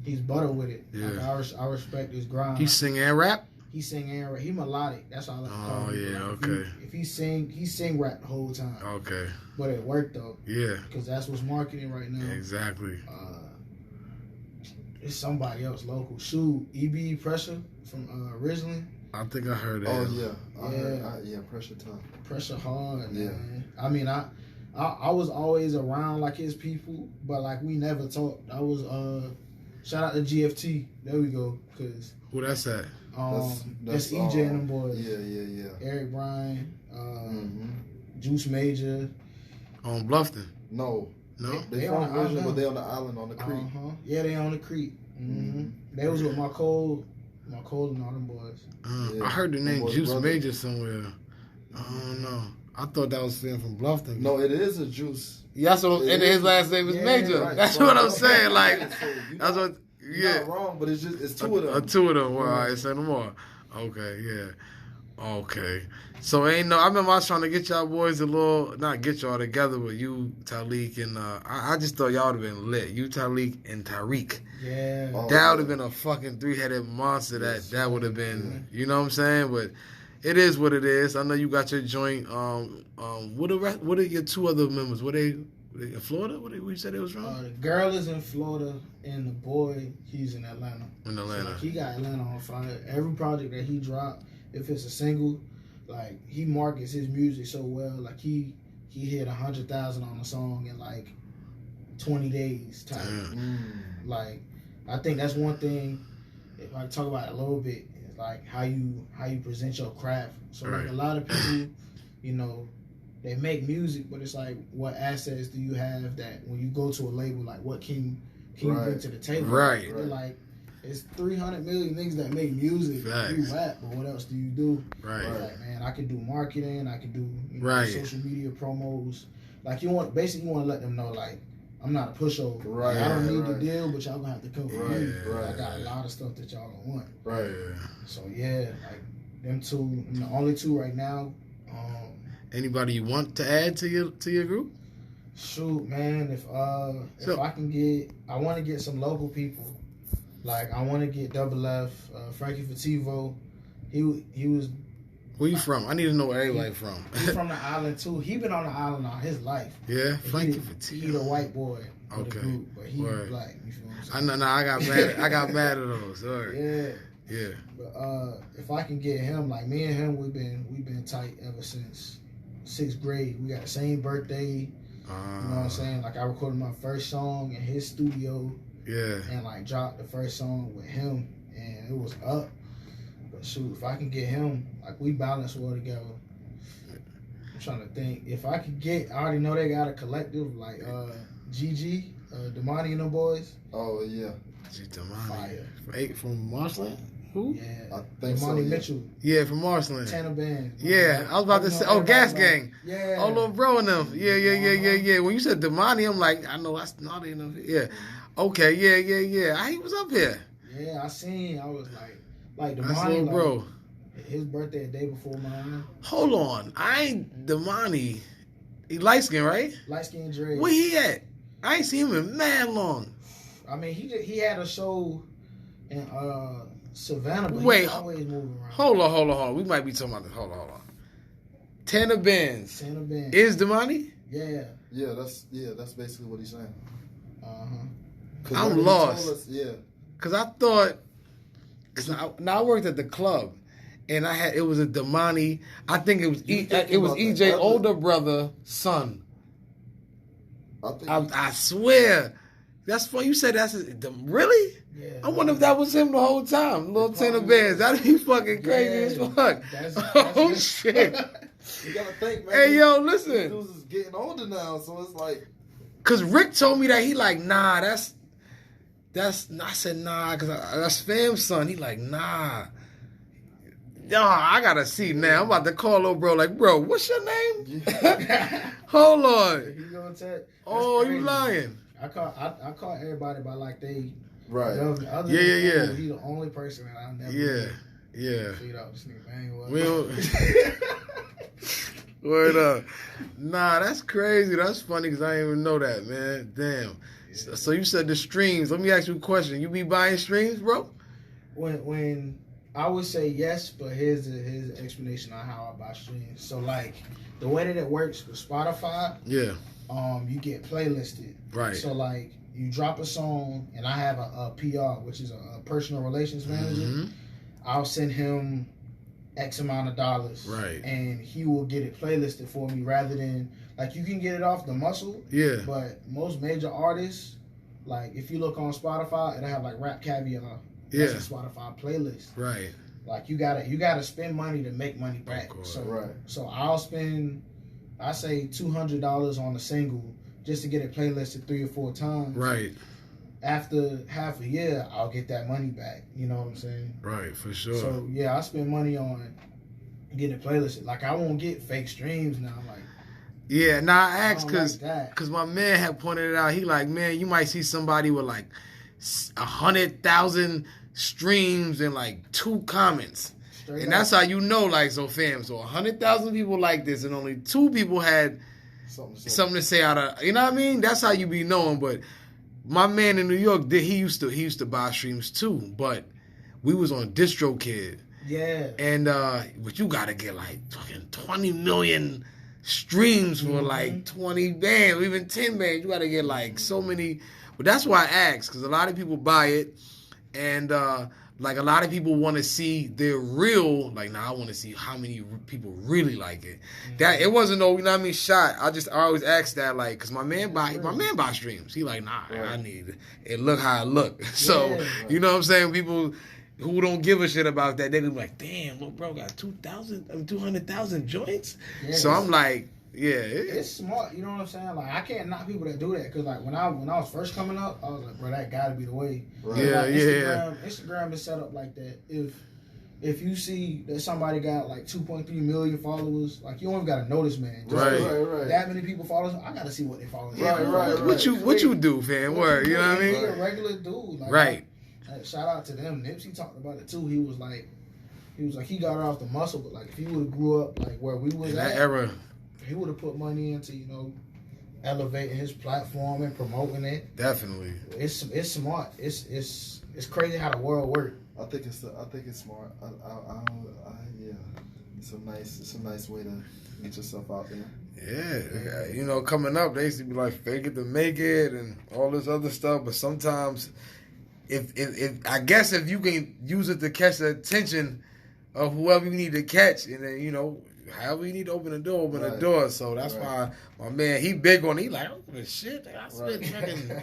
he's butter with it. Yeah. Like, I respect his grind. He sing and rap? He sing and rap. He melodic. That's all I like to call him. Oh, yeah, Like, okay. If he sing rap the whole time. Okay. But it worked though. Yeah. Because that's what's marketing right now. Exactly. It's somebody else local. Shoot, EB Pressure from originally. I think I heard that. Oh yeah, I heard, Pressure Time. Pressure hard, Yeah. man. I mean, I was always around like his people, but like we never talked. I was shout out to GFT. There we go. Cause Who that's at? that's EJ and them boys. Yeah. Eric Bryan, Juice Major. On Bluffton? No. They from on the Virgin, but island. they on the island on the creek. Yeah, they on the creek. They was with my Cole and all them boys. Yeah. I heard the name Boys Juice brother. Major somewhere. I don't know. I thought that was saying from Bluffton. No, it is a Juice. Yeah, that's what. And his last name is Yeah, Major. right. That's So, what I'm saying. Like, so you're that's what. You're Yeah. not wrong, but it's two of them. Two of them. Well, all right, say no more. Okay, yeah. Okay. So I remember I was trying to get y'all boys not get y'all together, but you, Talik, and I just thought y'all would have been lit. You, Talik, and Tariq. Yeah. Oh, That would have been a fucking 3-headed monster. That would have been, you know what I'm saying? But it is what it is. I know you got your joint. What are your two other members? Were they in Florida? Where you said they was from? The girl is in Florida, and the boy, he's in Atlanta. In Atlanta. So, like, he got Atlanta on fire. Every project that he dropped, if it's a single, like he markets his music so well. Like he hit 100,000 on a song in like 20 days type. Like I think that's one thing. If I talk about it a little bit, is like how you present your craft. So like a lot of people, you know, they make music, but it's like, what assets do you have that when you go to a label, like what can you bring to the table? Right. Like it's 300 million niggas that make music. You rap, but what else do you do? Right. Like, man, I can do marketing. I can do social media promos. Like you want to let them know, like, I'm not a pushover. Right. I don't need the deal, but y'all gonna have to come for me. Right. I got a lot of stuff that y'all don't want. Right. So yeah, like them two, I'm the only two right now. Anybody you want to add to your group? Shoot, man, if I can get, I want to get some local people. Like I want to get Double F, Frankie Fativo. He was. Where you from? I need to know where everybody from. He's from the island too. He been on the island all his life. Yeah, Frankie Fativo. He the white boy of the Okay. group, but he black. You feel what I'm saying? I know. No, I got mad at those. All right. Yeah. But if I can get him, like me and him, we've been tight ever since 6th grade. We got the same birthday. You know what I'm saying? Like I recorded my first song in his studio. Yeah. And like dropped the first song with him, and it was up. But shoot, if I can get him, like we balance well together. I'm trying to think. If I could get, I already know they got a collective like GG, Damani and them boys. Oh yeah. Damani. From Marshland? Who? Yeah. I think so. Damani Yeah. Mitchell. Yeah, from Marshland. Tanner Band. Yeah, I was about to say. Oh, Gas Gang. Yeah. Oh, little bro and them. Yeah. When you said Damani, I'm like, I know that's not enough. Yeah. Okay. Yeah. He was up here. Yeah, I seen. I was like That's Damani, little like, bro. his birthday a day before mine. Hold on. I ain't Damani. He light skin, right? Light skinned Dre. Where he at? I ain't seen him in mad long. I mean, he had a show in Savannah, but Wait, he's always moving around. Hold on. We might be talking about this. Hold on. Tanner Benz. Tanner Band. Is Damani? Yeah. Yeah, that's basically what he's saying. I'm lost. Yeah. Cause I thought, I worked at the club, and it was a Damani. I think it was EJ older brother son. I swear, that's funny. You said really? Yeah. I wonder if that was him the whole time. Little Tanner Bands. That'd be fucking crazy as fuck. Oh shit. You gotta think, man. Hey yo, listen. These dudes is getting older now, so it's like. Cause Rick told me that he like, nah, that's. I said nah, cause that's fam's son. He like, nah. Yo, I gotta see now. I'm about to call little bro. Like, bro, what's your name? Hold on. You gonna tell? Oh, you lying? I call everybody by like they. Right. Other Yeah. He's the only person that I never. Yeah. Feed out this nigga, man. We don't, Word up. Nah, that's crazy. That's funny because I didn't even know that, man. Damn. So you said the streams. Let me ask you a question. You be buying streams, bro? When I would say yes, but here's the explanation on how I buy streams. So like the way that it works with Spotify, Yeah. you get playlisted. Right. So like you drop a song, and I have a PR, which is a personal relations manager. Mm-hmm. I'll send him X amount of dollars, Right. and he will get it playlisted for me rather than like you can get it off the muscle. Yeah. But most major artists, like if you look on Spotify, it'll have like Rap Caviar. Yeah. That's a Spotify playlist. Right. Like you gotta spend money to make money back. course. So Right. so I'll spend, I say $200 on a single just to get it playlisted 3 or 4 times. Right. After half a year, I'll get that money back. You know what I'm saying? Right, for sure. So yeah, I spend money on getting it playlisted. Like I won't get fake streams now. Like yeah, nah, I asked I don't like that. because my man had pointed it out. He like, man, you might see somebody with like 100,000 streams and like 2 comments. Straight And up. that's how you know, like, so fam, so 100,000 people like this and only 2 people had something to say out of, you know what I mean? That's how you be knowing. But my man in New York, he used to buy streams too, but we was on DistroKid. Yeah. And but you gotta get like fucking 20 million streams for like 20 bands, or even 10 bands. You gotta get like so many. But that's why I asked, because a lot of people buy it, and like a lot of people want to see their real. Like, now I want to see how many people really like it. That it wasn't no, you know what I mean, shot. I always ask that, like, because my man buy streams. He like, nah, I need it. Look how it look. So you know what I'm saying, people who don't give a shit about that, they be like, damn, little bro got 200,000 joints. Yeah, So I'm like, yeah, it's smart. You know what I'm saying? Like I can't knock people that do that because like when I was first coming up, I was like, bro, that gotta be the way. Right. Yeah, Like, yeah. Instagram is set up like that. If you see that somebody got like 2.3 million followers, like you don't even gotta notice, man. Just Right. Right. that many people follow, I gotta see what they follow. Right. What you do, fam? Word, you know what I He mean? a regular dude, like, Right. Shout out to them. Nipsey talked about it too. He was like he got it off the muscle, but like if he would have grew up like where we was In at, that era, he would have put money into elevating his platform and promoting it. definitely. It's smart. It's crazy how the world works. I think it's smart. Yeah, it's a nice way to get yourself out there. Yeah, you know, coming up, they used to be like fake it to make it and all this other stuff. But sometimes, if I guess if you can use it to catch the attention of whoever you need to catch, and then however you need to open the door, So that's why my man, he big on. He like, I don't give a shit. I spent fucking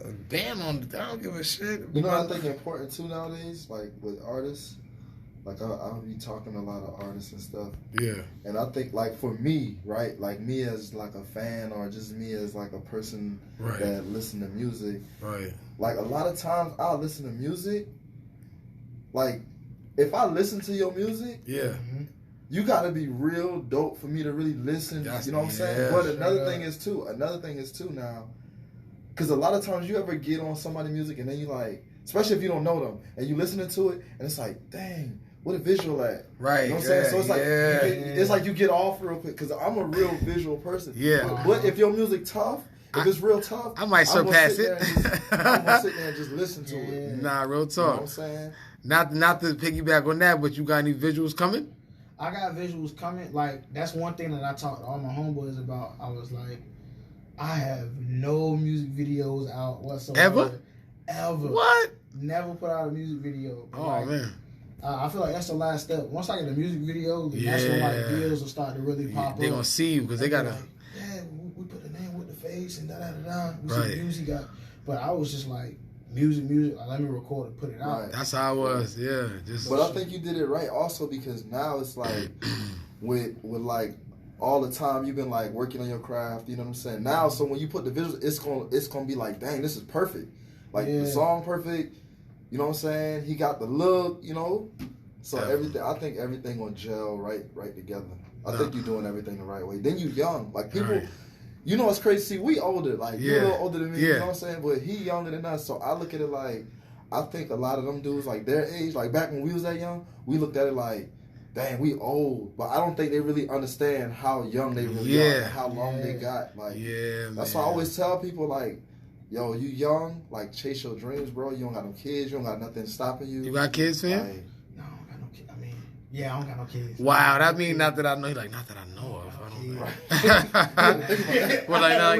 a band on. I don't give a shit. You know, I think important too nowadays, like with artists. Like I'll be talking to a lot of artists and stuff. Yeah. And I think like for me, right, like me as like a fan or just me as like a person that listen to music. Right. Like a lot of times I'll listen to music. Like if I listen to your music, Yeah. you gotta be real dope for me to really listen. You know what I'm saying? But another thing is too now, because a lot of times you ever get on somebody's music and then you like, especially if you don't know them, and you listening to it and it's like, dang, what a visual at. Right. You know what I'm saying? So it's like it's like you get off real quick because I'm a real visual person. Yeah. But if your music tough, if it's real tough, I might surpass it. I'm gonna sit there and just listen to it. Nah, real talk. You know what I'm saying? Not to piggyback on that, but you got any visuals coming? I got visuals coming. Like that's one thing that I talked to all my homeboys about. I was like, I have no music videos out whatsoever. Ever. What? Never put out a music video. Oh like, man. I feel like that's the last step. Once I get a music video, that's when like deals will start to really pop up. They gonna see you because they gotta. Like, yeah, we put the name with the face and da da da da. We Right. see the music got, but I was just like music. Like, let me record it, put it out. Right. That's how I was. Yeah. Just. But I think you did it right also because now it's like with like all the time you've been like working on your craft, you know what I'm saying? Now so when you put the visuals, it's gonna be like, dang, this is perfect. Like the song perfect, you know what I'm saying? He got the look, So everything, I think everything gonna gel right together. I think you're doing everything the right way. Then you young. Like people you know it's crazy. See, we older, like you're a little older than me, you know what I'm saying? But he younger than us. So I look at it like I think a lot of them dudes like their age, like back when we was that young, we looked at it like dang, we old, but I don't think they really understand how young they really are and how long they got. Like, that's why I always tell people, like, yo, you young, like, chase your dreams, bro. You don't got no kids. You don't got nothing stopping you. You got kids, fam? No, I don't got no kids. I mean, yeah, I don't got no kids. Wow, that means not that I know. Like, not that I know of. I don't know. But like, nah, I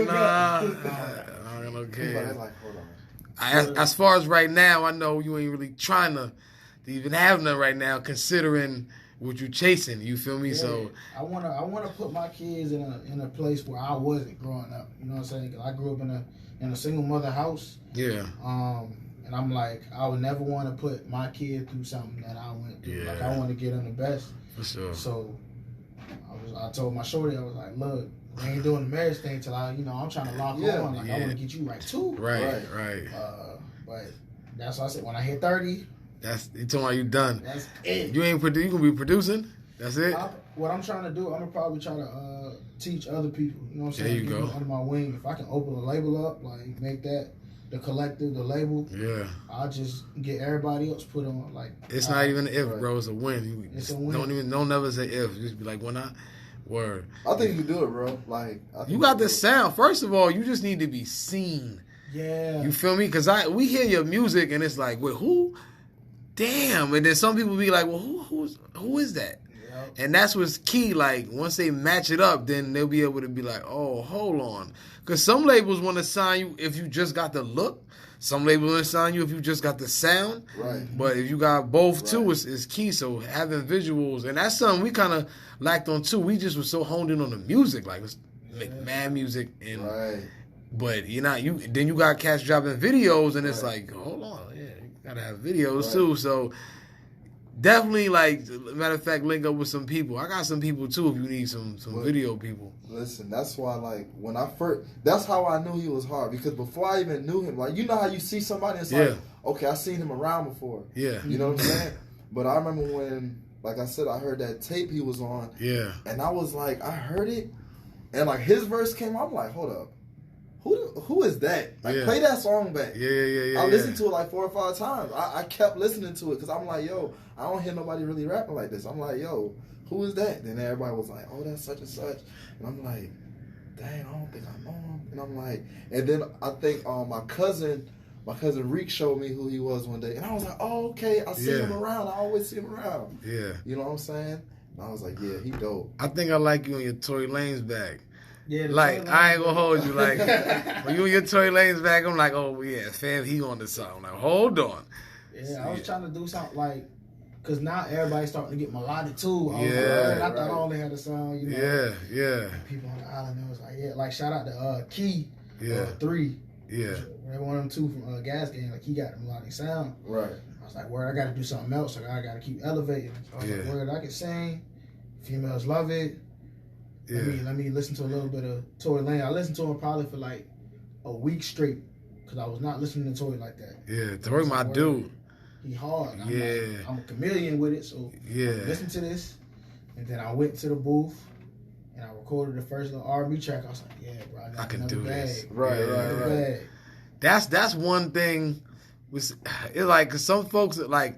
don't got no kids. Like, hold on. As far as right now, I know you ain't really trying to even have none right now, considering what you chasing. You feel me? Yeah, so I wanna put my kids in a place where I wasn't growing up. You know what I'm saying? 'Cause I grew up in a single mother house. Yeah. And I'm like, I would never want to put my kid through something that I went through. Yeah. Like, I want to get them the best. For sure. So I told my shorty, I was like, look, we ain't doing the marriage thing till I'm trying to lock on. Like, I want to get you right too. Right. But that's why I said when I hit 30, You talking about you done? that's it. You gonna be producing? That's it. What I'm trying to do, I'm gonna probably try to teach other people. You know what I'm saying? There you go. Get under my wing. If I can open a label up, like make that the collective, the label. Yeah. I'll just get everybody else put on. Like, It's not even an if, bro. It's a win. It's a win. Don't never say if. Just be like, when I. Word. I think you can do it, bro. Like, You got the sound. First of all, you just need to be seen. Yeah. You feel me? Because we hear your music and it's like, wait, who? Damn. And then some people be like, well, who is that? Yep. And that's what's key. Like, once they match it up, then they'll be able to be like, oh, hold on. Because some labels want to sign you if you just got the look. Some labels want to sign you if you just got the sound. Right. But if you got both, too, is key. So having visuals, and that's something we kind of lacked on, too. We just were so honed in on the music. Like, let's make mad music. And But then you got cats dropping videos, and it's like, hold on. Yeah, you got to have videos, too. So definitely, like, matter of fact, link up with some people. I got some people, too, if you need some video people. Listen, that's why, like, when I first, that's how I knew he was hard. Because before I even knew him, like, you know how you see somebody, it's like, okay, I seen him around before. Yeah. You know what I'm saying? But I remember when, like I said, I heard that tape he was on. Yeah. And I was like, I heard it. And, like, his verse came out. I'm like, hold up. Who is that? Like, play that song back. Yeah. I listened to it like 4 or 5 times. I kept listening to it because I'm like, yo, I don't hear nobody really rapping like this. I'm like, yo, who is that? Then everybody was like, oh, that's such and such. And I'm like, dang, I don't think I know him. And I'm like, and then I think my cousin Reek showed me who he was one day. And I was like, oh, okay, I see him around. I always see him around. Yeah. You know what I'm saying? And I was like, yeah, he dope. I think I like you in your Tory Lanez bag. Yeah, like, I ain't gonna hold you. Like, when you in your Tory Lanez bag, I'm like, oh, yeah, fam, he on the song. I'm like, hold on. Yeah, I was trying to do something like, because now everybody's starting to get melodic too. I thought I only had a song, you know. Yeah. And people on the island, it was like, like, shout out to Key, 3. Yeah. One of them 2 from Gas Game, like, he got the melodic sound. Right. I was like, word, I got to do something else. Like, I got to keep elevating. So I was like, word, I can sing. Females love it. Let me listen to a little bit of Tory Lanez. I listened to him probably for like a week straight because I was not listening to Tory like that. Yeah, Tory my dude. He hard. I'm a chameleon with it, so listen to this. And then I went to the booth and I recorded the first little R&B track. I was like, yeah, bro, I can do this. Right. That's one thing. It's like, cause some folks like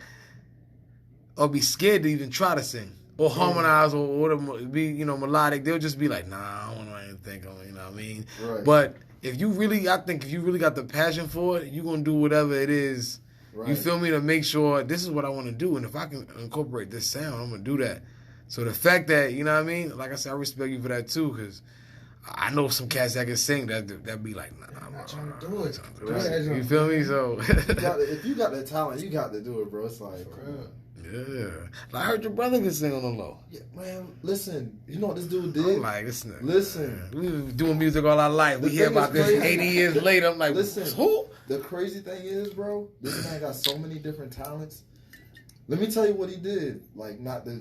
or be scared to even try to sing. Or harmonize or whatever, be, melodic. They'll just be like, nah, I don't even think of it, you know what I mean? Right. But if you really got the passion for it, you're going to do whatever it is, you feel me, to make sure this is what I want to do. And if I can incorporate this sound, I'm going to do that. So the fact that, you know what I mean? Like I said, I respect you for that too, because I know some cats that can sing that be like, nah, I'm not trying to do it. You feel me? So if you got that talent, you got to do it, bro. It's like, yeah. I heard your brother can sing on the low. Yeah, man, listen. You know what this dude did? I'm like, listen. We been doing music all our life. We hear about this 80 years later. I'm like, listen. Who? The crazy thing is, bro, this man got so many different talents. Let me tell you what he did. Like, not the,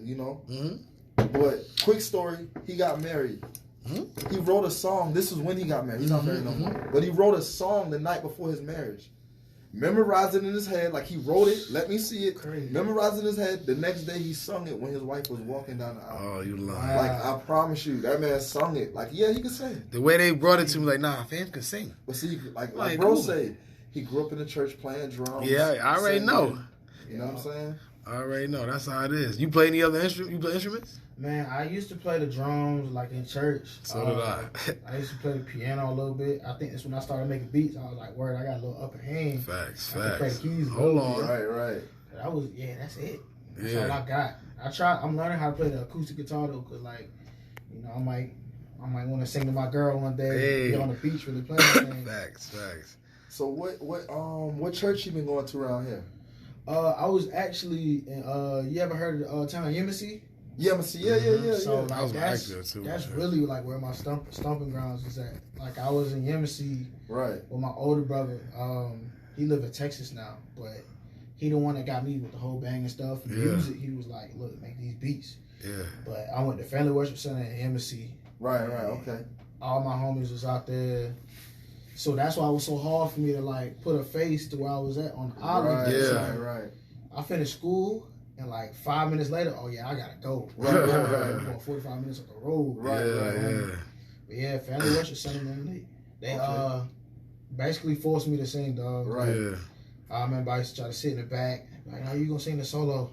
But, quick story, he got married. Mm-hmm. He wrote a song. This was when he got married. He's not married no more. But he wrote a song the night before his marriage. Memorized it in his head, like he wrote it. Let me see it. Crazy. Memorized it in his head. The next day he sung it when his wife was walking down the aisle. Oh, you lying. Like, I promise you, that man sung it. Like, yeah, he could sing. The way they brought it to me, like, nah, fans can sing. But see, like bro said, he grew up in the church playing drums. Yeah, I already know. You know what I'm saying? I already know. That's how it is. You play any other instrument? You play instruments? Man, I used to play the drums like in church. So did I. I used to play the piano a little bit. I think that's when I started making beats. I was like, word, I got a little upper hand. Facts. I could play the keys. Hold on. Right. That's it. That's all I got. I'm learning how to play the acoustic guitar though, cause like, you know, I might want to sing to my girl one day. Be on the beach really playing. Facts. So what church you been going to around here? I was actually in, you ever heard of the town Yemisi? Yemisi, yeah. So I was like, too. that's really like where my stomping grounds is at. Like I was in Yemisi, right, with my older brother. He live in Texas now, but he the one that got me with the whole bang and stuff. And music, he was like, look, make these beats. Yeah. But I went to Family Worship Center in Yemisi. Right, okay. All my homies was out there. So that's why it was so hard for me to like put a face to where I was at on the island. Right. I finished school and like 5 minutes later, oh yeah, I gotta go. Right. About 45 minutes up the road. Right. But yeah, Family Worship Center, man, they basically forced me to sing, dog. Right. Yeah. I remember I used to try to sit in the back, like, how you gonna sing the solo?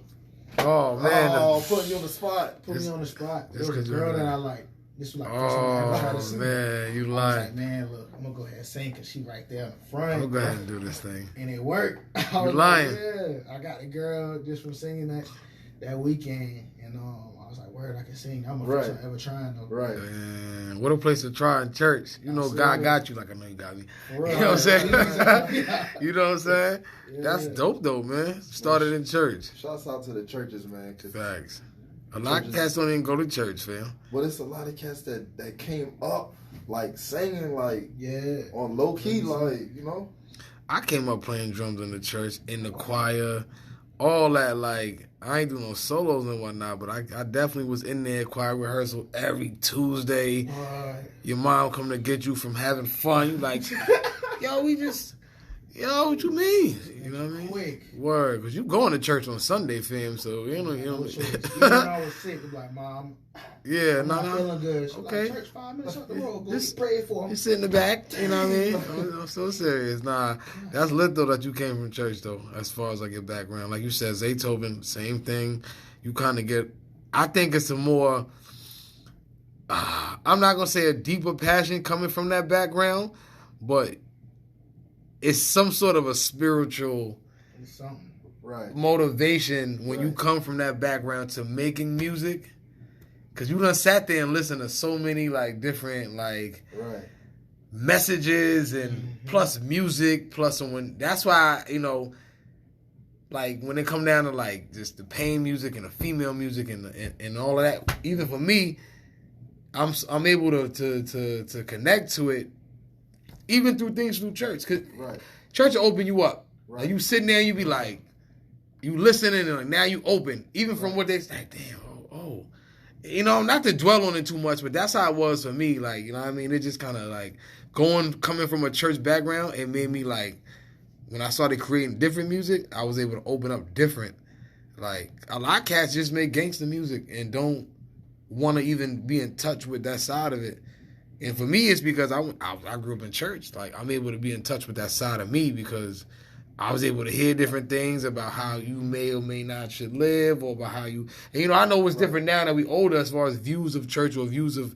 Oh man. Putting you on the spot. Put me on the spot. There Just was a 'cause girl you're that I like. This was like the first time I ever tried to sing. Man, you I was lying. like, man, look, I'm gonna go ahead and sing because she right there in the front. I'm gonna go ahead and do this thing. And it worked. I You was lying. Like, yeah, I got the girl just from singing that weekend, and I was like, word, I can sing. I'm the first time ever trying though. Right. Man, what a place to try in church. You know, God got you like I know you got me. For real. You know what I'm saying? Yeah. You know what I'm saying? Yeah. That's dope though, man. Started in church. Shouts out to the churches, man. Facts. A lot of cats don't even go to church, fam. But it's a lot of cats that came up like singing like on low key, like, you know. I came up playing drums in the church, in the choir, all that. Like, I ain't do no solos and whatnot, but I definitely was in there, choir rehearsal every Tuesday. Your mom come to get you from having fun. You like, what you mean? You know what I mean? Quick. Word, because you going to church on Sunday, fam, so you know. Even when I was sick, I was like, Mom, I'm not feeling good. She Okay. like, church 5 minutes up the road, go pray for him. You sit in the back, you know what I mean? I'm so serious. Nah, that's lit though that you came from church though, as far as like your background. Like you said, Zaytoven, same thing. You kind of get, I think it's a more, I'm not going to say a deeper passion coming from that background, but it's some sort of a spiritual motivation when you come from that background to making music. Because you done sat there and listened to so many like different like messages and plus music, plus when that's why, you know, like when it come down to like just the pain music and the female music and all of that, even for me, I'm able to connect to it even through things through church. Cause church will open you up. Right. Like you sitting there and you be like, you listening and like, now you open. Even from what they say, damn, you know, not to dwell on it too much, but that's how it was for me. Like, you know what I mean? It just kind of like coming from a church background, it made me like, when I started creating different music, I was able to open up different. Like, a lot of cats just make gangster music and don't want to even be in touch with that side of it. And for me, it's because I grew up in church. Like, I'm able to be in touch with that side of me because I was able to hear different things about how you may or may not should live, or about how you... And, you know, I know it's different now that we older as far as views of church or views of...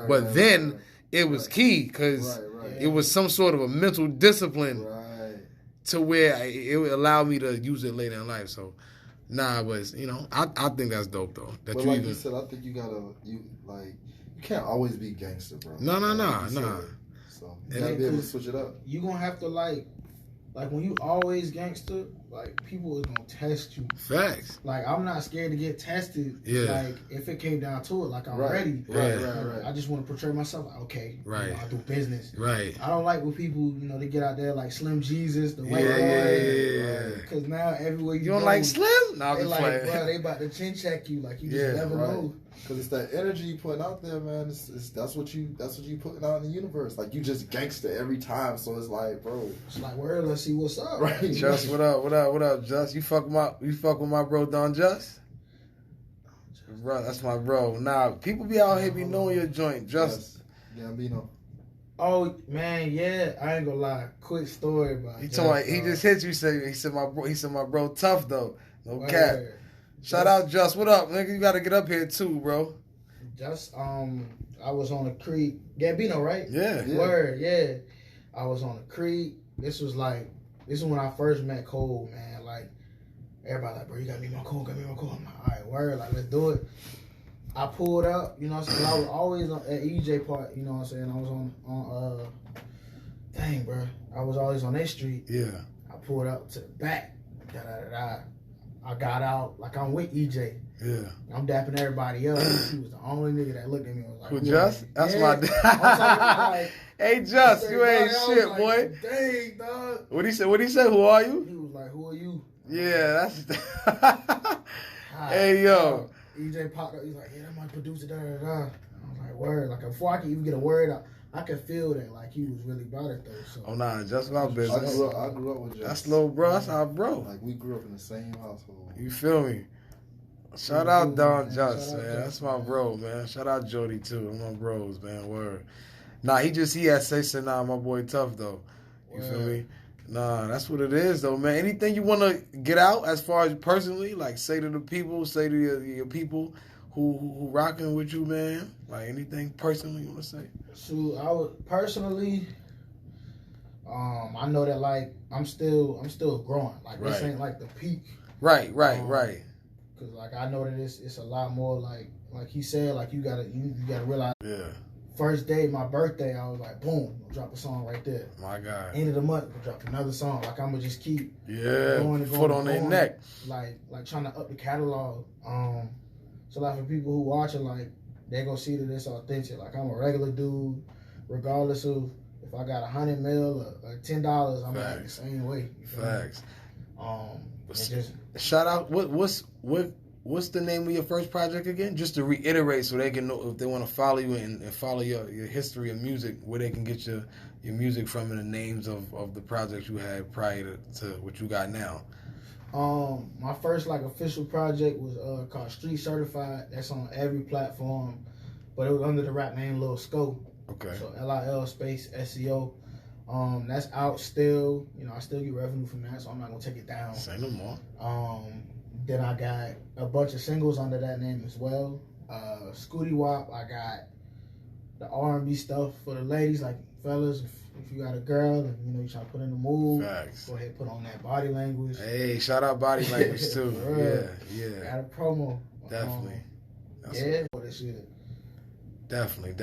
but then it was key because it was some sort of a mental discipline to where it would allow me to use it later in life. So, but, you know, I think that's dope, though. That but like you said, I think you can't always be gangster, bro. No. So you gotta be able to switch it up. You gonna have to like when you always gangster, like people is gonna test you. Facts. Like I'm not scared to get tested. Yeah. Like if it came down to it, like I'm ready. Right. I just want to portray myself. Like, okay. Right. You know, I do business. Right. I don't like when people, you know, they get out there like Slim Jesus, the white boy. Because now everywhere you don't go, like Slim? No, they I'm like, playing. bro, they about to chin check you. Like you just never know. Because it's that energy you putting out there, man. That's what you putting out in the universe. Like you just gangster every time. So it's like, bro. It's like, word, let's see what's up. Right. Just, what up, Just? You fuck with my bro Don Just? Bro, that's my bro. Nah, people be out here be knowing your joint. Just Gambino. Oh man, yeah. I ain't gonna lie. Quick story about he just hit you. He said my bro tough though. No cap. Shout out Just. What up, nigga? You gotta get up here too, bro. Just I was on the creek. Gambino, right? Yeah. Word, yeah. I was on the creek. This is when I first met Cole, man. Like, everybody like, bro, you gotta meet my Cole, I'm like, all right, word, like, let's do it. I pulled up, you know what I'm saying? I was always at EJ part, you know what I'm saying? I was on dang, bro. I was always on that street. Yeah. I pulled up to the back. I got out, like, I'm with EJ. Yeah. I'm dapping everybody up. He was the only nigga that looked at me and was like, Who, Just? That's yeah. my I was like, hey, Just, you ain't shit, like, boy. Dang, dog. What he say? Who are you? He was like, who are you? Yeah, that's... Hey, yo. EJ popped up. He's like, yeah, that my producer, da-da-da. I was like, word. Like, before I could even get a word out, I could feel that, like, he was really about it, though. So. Oh, nah, Just my business. I grew up with Just. That's little bro. That's our bro. Like, we grew up in the same household. You feel me? Shout out Don man. Just, Shout out man. Just, That's my man. bro, man. Shout out Jody, too. I'm my bros, man. Word. Nah, he had say, nah, my boy tough, though. You feel me? Nah, that's what it is, though, man. Anything you want to get out as far as personally, like say to the people, say to your people who rocking with you, man? Like anything personally you want to say? So I would personally, I know that like I'm still growing. Like this ain't like the peak. Right. Cause like I know that it's a lot more like he said, like you gotta realize. Yeah. First day, my birthday, I was like, boom, I'll drop a song right there. My God. End of the month, I'll drop another song. Like I'm gonna just keep going foot on their neck. Like trying to up the catalog. So like for people who watch it, like they're gonna see that it's authentic. Like I'm a regular dude, regardless of if I got $100 million or $10, I'm act the same way. Facts. Just shout out. What's the name of your first project again? Just to reiterate, so they can know if they want to follow you and follow your history of music, where they can get your music from and the names of the projects you had prior to what you got now. My first like official project was called Street Certified. That's on every platform, but it was under the rap name Lil Scope. Okay. So LIL space SEO. That's out still. You know, I still get revenue from that, so I'm not gonna take it down. Say no more. Then I got a bunch of singles under that name as well. Scootie Wop. I got the R&B stuff for the ladies, like fellas. If you got a girl and you know you trying to put in the mood, Facts. go ahead put on that body language. Hey, shout out body language too. Yeah. Got a promo. Definitely. This shit. Definitely.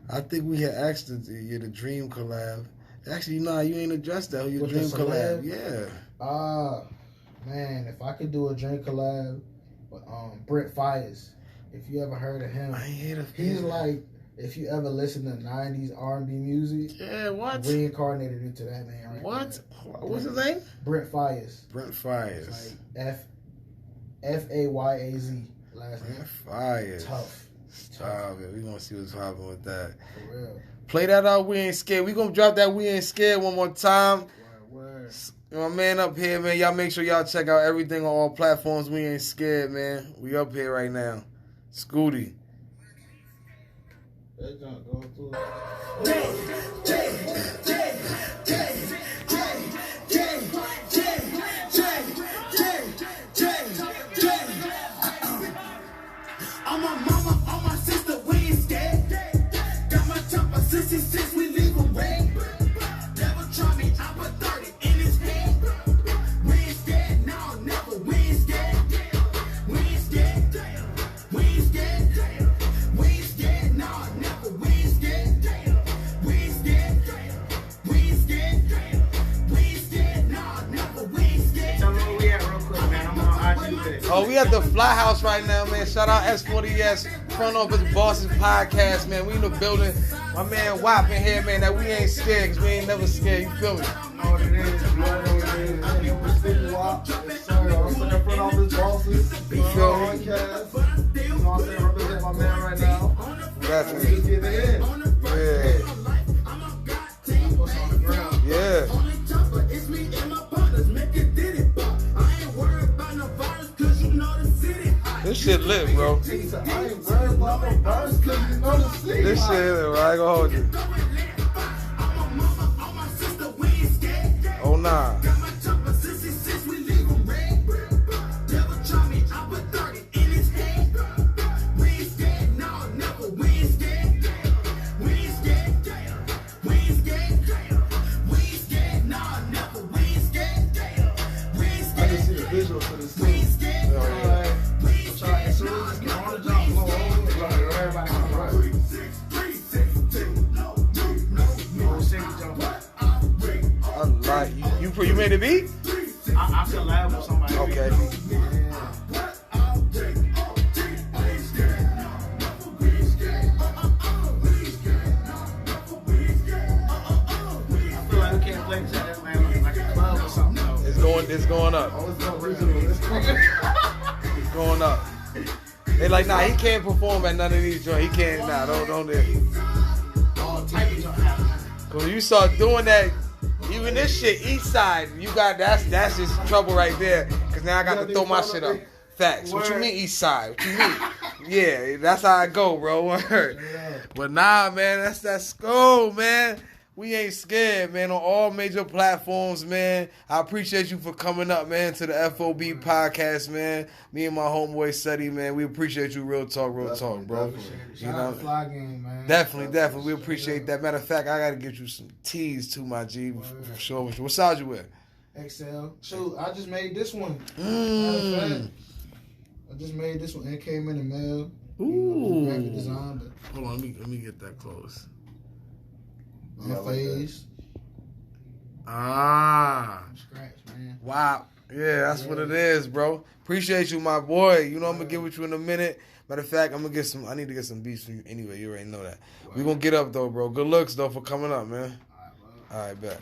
I think we had asked you the dream collab. Actually, nah, you ain't addressed that. Your With dream the collab. celeb? Yeah. Man, if I could do a dream collab with Brent Fires, if you ever heard of him, I ain't heard of he's him. like, if you ever listen to 90s R&B music, Yeah, what? reincarnated into that man right What? there. What's his name? Brent Fires. Brent Fires. Like Fayaz last name. Brent Fires. Tough. Stop it. We gonna see what's happening with that. For real. Play that out. We ain't scared. We gonna drop that. We ain't scared one more time. Word. My man up here, man. Y'all make sure y'all check out everything on all platforms. We ain't scared, man. We up here right now. Scootie. That junk going through. On my mama, on my sister, we ain't scared. Got my chopper, 66, we leave them red. Never try me, I put 30 in his head. We ain't scared, no, never, we ain't scared. We ain't scared, we ain't scared. We ain't scared, no, never, we ain't scared. We ain't scared, we ain't scared. We ain't scared, no, never, we ain't scared. Tell me where we at real quick, man. I'm on IG today. Oh, we at the Fly House right now, man. Shout out S40S, Front Office Bosses Podcast, man. We in the building. My man Wop in here, man, that we ain't scared, because we ain't never scared. You feel me? Know what it is, blood, know what it is. Hey, yo, Scootie Wop. Yes, sir. I'm saying front office bosses. You feel me? Podcast. You know what I'm saying? Represent my man right now. Definitely. Just getting it in. Yeah. This shit lit, bro. He said, I ain't worried about no birds because you know the city. This shit lit, bro. I ain't gonna hold you. Oh, nah. made the beat? I collab with somebody. Okay. I feel like we can't play this at Atlanta like a club or something. Though. It's going up. Oh, it's not regional. It's going up. They like, nah, he can't perform at none of these joints. He can't, nah, don't do it. All type of junk happening. Cause when you start doing that, even this shit, East Side, you got that's just trouble right there. Cause now I got to throw my shit up. Facts. What you mean East Side? What you mean? Yeah, that's how I go, bro. Word. But nah, man, that's that school, man. We ain't scared, man, on all major platforms, man. I appreciate you for coming up, man, to the FOB podcast, man. Me and my homeboy Seti, man, we appreciate you. Real talk, bro. Definitely. You Shout out to Fly Game, man. Definitely. We appreciate that. Matter of fact, I got to get you some teas too, my G, for sure. What size you wear? XL. Shoot, I just made this one. Matter of fact, I just made this one. It came in the mail. Ooh. Graphic design, but Hold on, let me get that close. Yeah, I like that. phase. Scratch, man. Wow. Yeah, that's what it is, bro. Appreciate you, my boy. You know I'm gonna get with you in a minute. Matter of fact, I need to get some beats from you anyway. You already know that. We gonna get up though, bro. Good looks though for coming up, man. All right, bet.